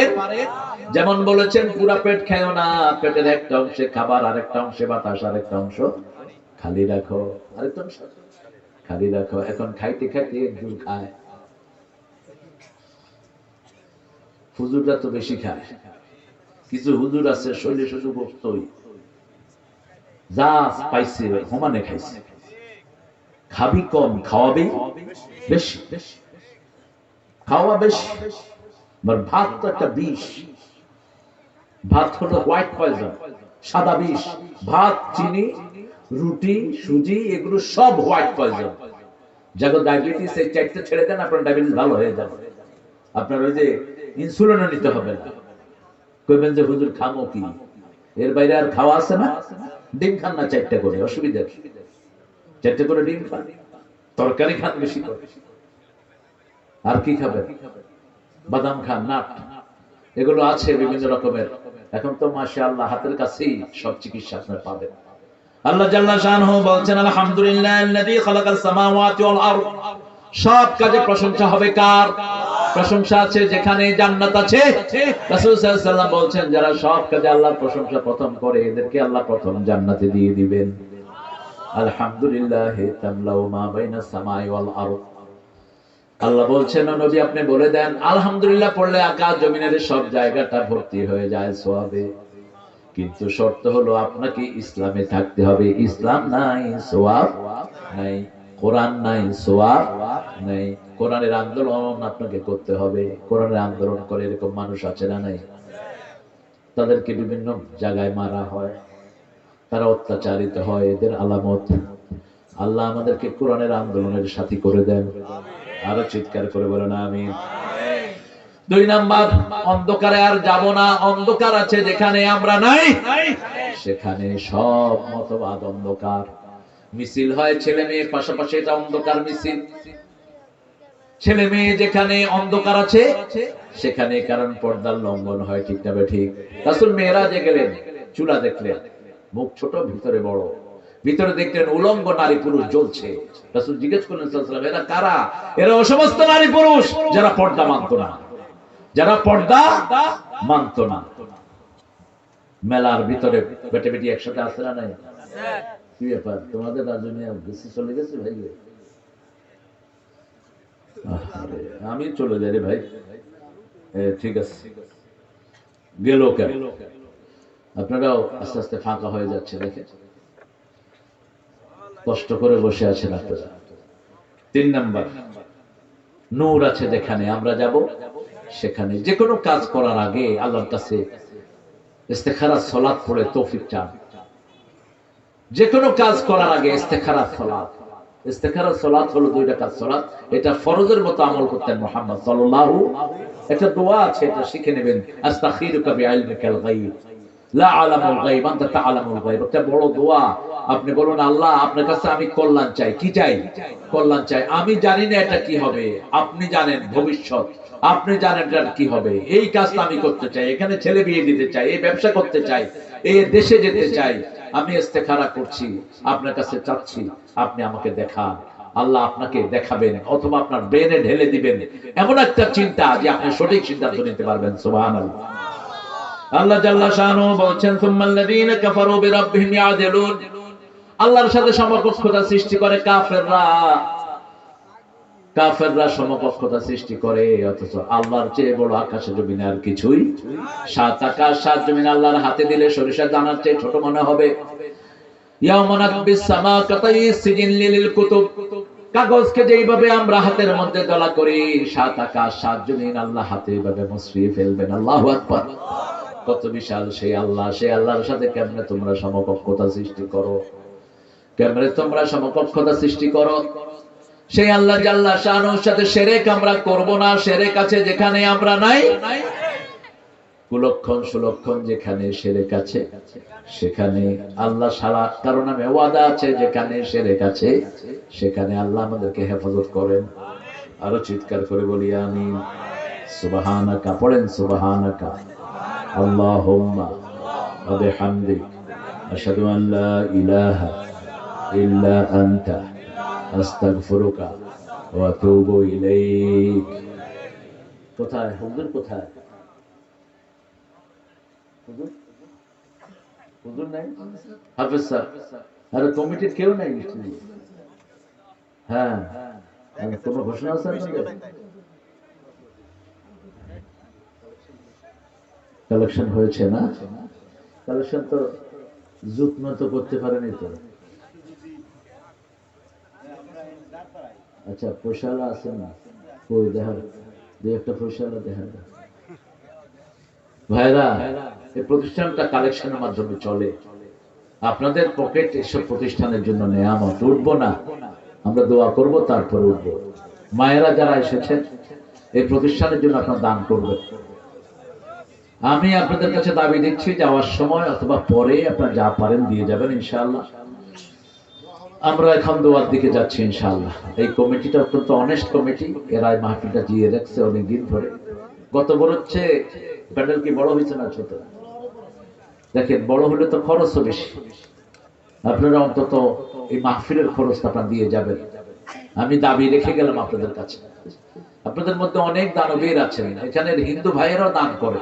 যেমন বলেছেন, পুরা পেট খায়ও না, পেটের একটা অংশে খাবার, আরেকটা অংশে বাতাস, আরেকটা অংশ খালি রাখো, আরেকটা অংশ খালি রাখো। এখন খাইতে খাইতে একজন খায়, হুজুররা তো বেশি খায়। কিছু হুজুর আছে শরীরে শুধু গোশতই, যা পাইছে সমানে খাইছে। খাবি কম, খাওয়াবি বেশি, খাওয়া বেশি। ভাত তো একটা বিষ। ভাত হলো হোয়াইট পয়জন, সাদা বিষ। ভাত, চিনি, রুটি, সুজি, এগুলো সব হোয়াইট পয়জন। যাদের ডায়াবেটিস, এই চারটে ছেড়ে দেন, আপনার ডায়াবেটিস ভালো হয়ে যাবে। আপনার ওই যে ইনসুলিনও নিতে হবে না। কইবেন যে হুজুর খামো কি, এর বাইরে আর খাওয়া আছে না? ডিম খান না 4টা করে, অসুবিধা? 4টা করে ডিম খান, তরকারি খান বেশি করে। আর কি খাবেন? বাদাম খান, নাট, এগুলো আছে বিভিন্ন রকমের। এখন তো মাশাআল্লাহ হাতের কাছেই সব চিকিৎসা আপনারা পাবেন। আল্লাহ জাল্লা শানহু বলছেন, আলহামদুলিল্লাহিল্লাযী খালাকাস সামাওয়াতি ওয়াল আরদ। সব কাজে প্রশংসা হবে কার? প্রশংসা আছে যেখানে জান্নাত আছে। রাসূল সাল্লাল্লাহু আলাইহি ওয়াসাল্লাম বলছেন, যারা সব কাজে আল্লাহর প্রশংসা প্রথম করে, এদেরকে আল্লাহ প্রথম জান্নাতে দিয়ে দিবেন। আলহামদুলিল্লাহি তামলাউ মা বাইনাস সামাই ওয়াল আরদ। আল্লাহ বলছেন, নবী আপনি বলে দেন, আলহামদুলিল্লাহ পড়লে আকাশ জমিনের সব জায়গাটা ভর্তি হয়ে যায় সওয়াবে। কিন্তু শর্ত হলো আপনাকে ইসলামে থাকতে হবে। ইসলাম নাই, সওয়াব নাই। কোরআন নাই, সওয়াব নাই। কোরআনের আন্দোলন আপনাকে করতে হবে। কোরআনের আন্দোলন করে এরকম মানুষ আছে না নাই? তাদেরকে বিভিন্ন জায়গায় মারা হয়, তারা অত্যাচারিত হয়, এদের আলামত। আল্লাহ আমাদেরকে কোরআনের আন্দোলনের সাথী করে দেন। আরো চিৎকার করে বলেন আমিন। 2 নাম্বার, অন্ধকারে আর যাব না। অন্ধকার আছে যেখানে আমরা নাই, সেখানে সব মতবাদ অন্ধকার। মিছিল হয় ছেলে মেয়ে পাশাপাশি, এটা অন্ধকার মিছিল। ছেলে মেয়ে যেখানে অন্ধকার আছে সেখানে, কারণ পর্দার লঙ্ঘন হয়, ঠিক না ঠিক? রাসূল মেরাজে গেলেন, চূড়া দেখলেন, মুখ ছোট ভিতরে বড়। ভিতরে দেখলেন উলঙ্গ নারী পুরুষ জ্বলছে। রাসূল জিজ্ঞেস করলেন সাল্লাল্লাহু আলাইহি ওয়াসাল্লাম, এরা কারা? এরা ওই সমস্ত নারী পুরুষ যারা পর্দা মানত না, যারা পর্দা মানত না। মেলার ভিতরে বেটে বেটি একসাথে আসে না নাই? কি ব্যাপার তোমাদের? রাজনীতি বেশি চলে গেছে ভাই। আমি চলে যাই রে ভাই। ঠিক আছে, গেল কেন? আপনারাও আস্তে আস্তে ফাঁকা হয়ে যাচ্ছে, দেখেন কষ্ট করে বসে আছেন আপনারা। 3 নাম্বার, নূর আছে যেখানে আমরা যাব সেখানে। যে কোনো কাজ করার আগে আল্লাহর কাছে ইস্তেখারা সালাত পড়ে তৌফিক চান। যে কোনো কাজ করার আগে ইস্তেখারা সালাত। ইস্তেখারা সালাত হলো 2 রাকাত সালাত। এটা ফরজের মতো আমল করতেন মুহাম্মদ সাল্লাল্লাহু। একটা দোয়া আছে, এটা শিখে নেবেন। আস্তাখিরুকা বিইলমিকাল গায়ব লা আলামুল গায়ব আনতা তাআলামুল গায়ব। একটা বড় দোয়া। আপনি বলুন, আল্লাহ আপনার কাছে আমি কল্যাণ চাই। কি চাই? কল্যাণ চাই। আমি জানি না এটা কি হবে, আপনি জানেন ভবিষ্যৎ, আপনি জানেন এটা কি হবে। এই কাজটা আমি করতে চাই, এখানে ছেলে বিয়ে দিতে চাই, এই ব্যবসা করতে চাই, এই দেশে যেতে চাই। আমি ইস্তেখারা করছি, আপনার কাছে চাচ্ছি, আপনি আমাকে দেখান। আল্লাহ আপনাকে দেখাবেন অথবা আপনার ব্রেনে ঢেলে দিবেন এমন একটা চিন্তা যে আপনি সঠিক সিদ্ধান্ত নিতে পারবেন। সুবহানাল্লাহ। আল্লাহ জাল্লা শানু বলেন, সুম্মাল্লাযীনা কাফারু বিরাব্বিহিম ইয়াদিলুন। আল্লাহর সাথে সমকক্ষতা সৃষ্টি করে কাফেররা। কাফেররা সমকক্ষতা সৃষ্টি করে, অথচ আল্লাহর চেয়ে বড় আকাশে জমিনে আর কিছুই। 7 আকাশ 7 জমিন আল্লাহর হাতে দিলে সরিষা দানার চেয়ে ছোট মনে হবে। ইয়াওমা নাকবিস সামা কাতাইস সিজিন লিল কুতুব। কাগজকে যেইভাবে আমরা হাতের মধ্যে দলা করি, 7 আকাশ 7 জমিন আল্লাহ হাতে এইভাবে মুছড়িয়ে ফেলবেন। আল্লাহু আকবার। কত বিশাল সেই আল্লাহ। সেই আল্লাহর সাথে কেমনে তোমরা সমকক্ষতা সৃষ্টি করো? কেমনে তোমরা সমকক্ষতা সৃষ্টি করো? সেই আল্লাহ জাল্লা শানুর সাথে শিরক আমরা করব না। শিরক আছে যেখানে আমরা নাই, কুলক্ষণ সুলক্ষণ যেখানে শিরক আছে সেখানে আল্লাহ সারা। কারণ আমি ওয়াদা আছে, যেখানে শিরক আছে সেখানে আল্লাহ আমাদেরকে হেফাজত করেন। আরো চিৎকার করে বলি আমিন। সুবহানাকা পড়েন, সুবহানাকা আল্লাহুম্মা ওয়া বিহামদিক আশহাদু আন লা ইলাহা ইল্লা আনতা আস্তাগফিরুকা ওয়া আতুবু ইলাইক। কোথায় হুজুর? কোথায় হুজুর? হুজুর নাই? হাফেজ স্যার? আরে কমিটির কেউ নাই? হ্যাঁ, কোনো ঘোষণা আছে আপনাদের? কালেকশন হয়েছে না? কালেকশন তো যত্ন তো করতে পারেনি তো। আচ্ছা, পয়সাওয়ালা আছে না? কই দেখা, 2-1টা পয়সাওয়ালা দেখা যায়। ভাইরা, এই প্রতিষ্ঠানটা কালেকশনের মাধ্যমে চলে। আপনাদের পকেট এসব প্রতিষ্ঠানের জন্য নেয়ামত। উঠবো না, আমরা দোয়া করব, তারপরে উঠবো। মায়েরা যারা এসেছেন এই প্রতিষ্ঠানের জন্য আপনারা দান করবেন। আমি আপনাদের কাছে দাবি দিচ্ছি, যাওয়ার সময় অথবা পরে আপনারা যা পারেন দিয়ে যাবেন ইনশাআল্লাহ। আমরা এখন দোয়ার দিকে যাচ্ছি ইনশাআল্লাহ। এই কমিটিটা অত্যন্ত অনেস্ট কমিটি। এরা এই মাহফিলটা জিয়ে রাখছে অনেকদিন ধরে। গত বড় হচ্ছে প্যান্ডেল কি বড় হয়েছে না ছোট? দেখেন, বড় হলে তো খরচও বেশি। আপনারা অন্তত এই মাহফিলের খরচটা আপনারা দিয়ে যাবেন। আমি দাবি রেখে গেলাম আপনাদের কাছে। আপনাদের মধ্যে অনেক দানবীর আছেন, এখানের হিন্দু ভাইয়েরাও দান করে।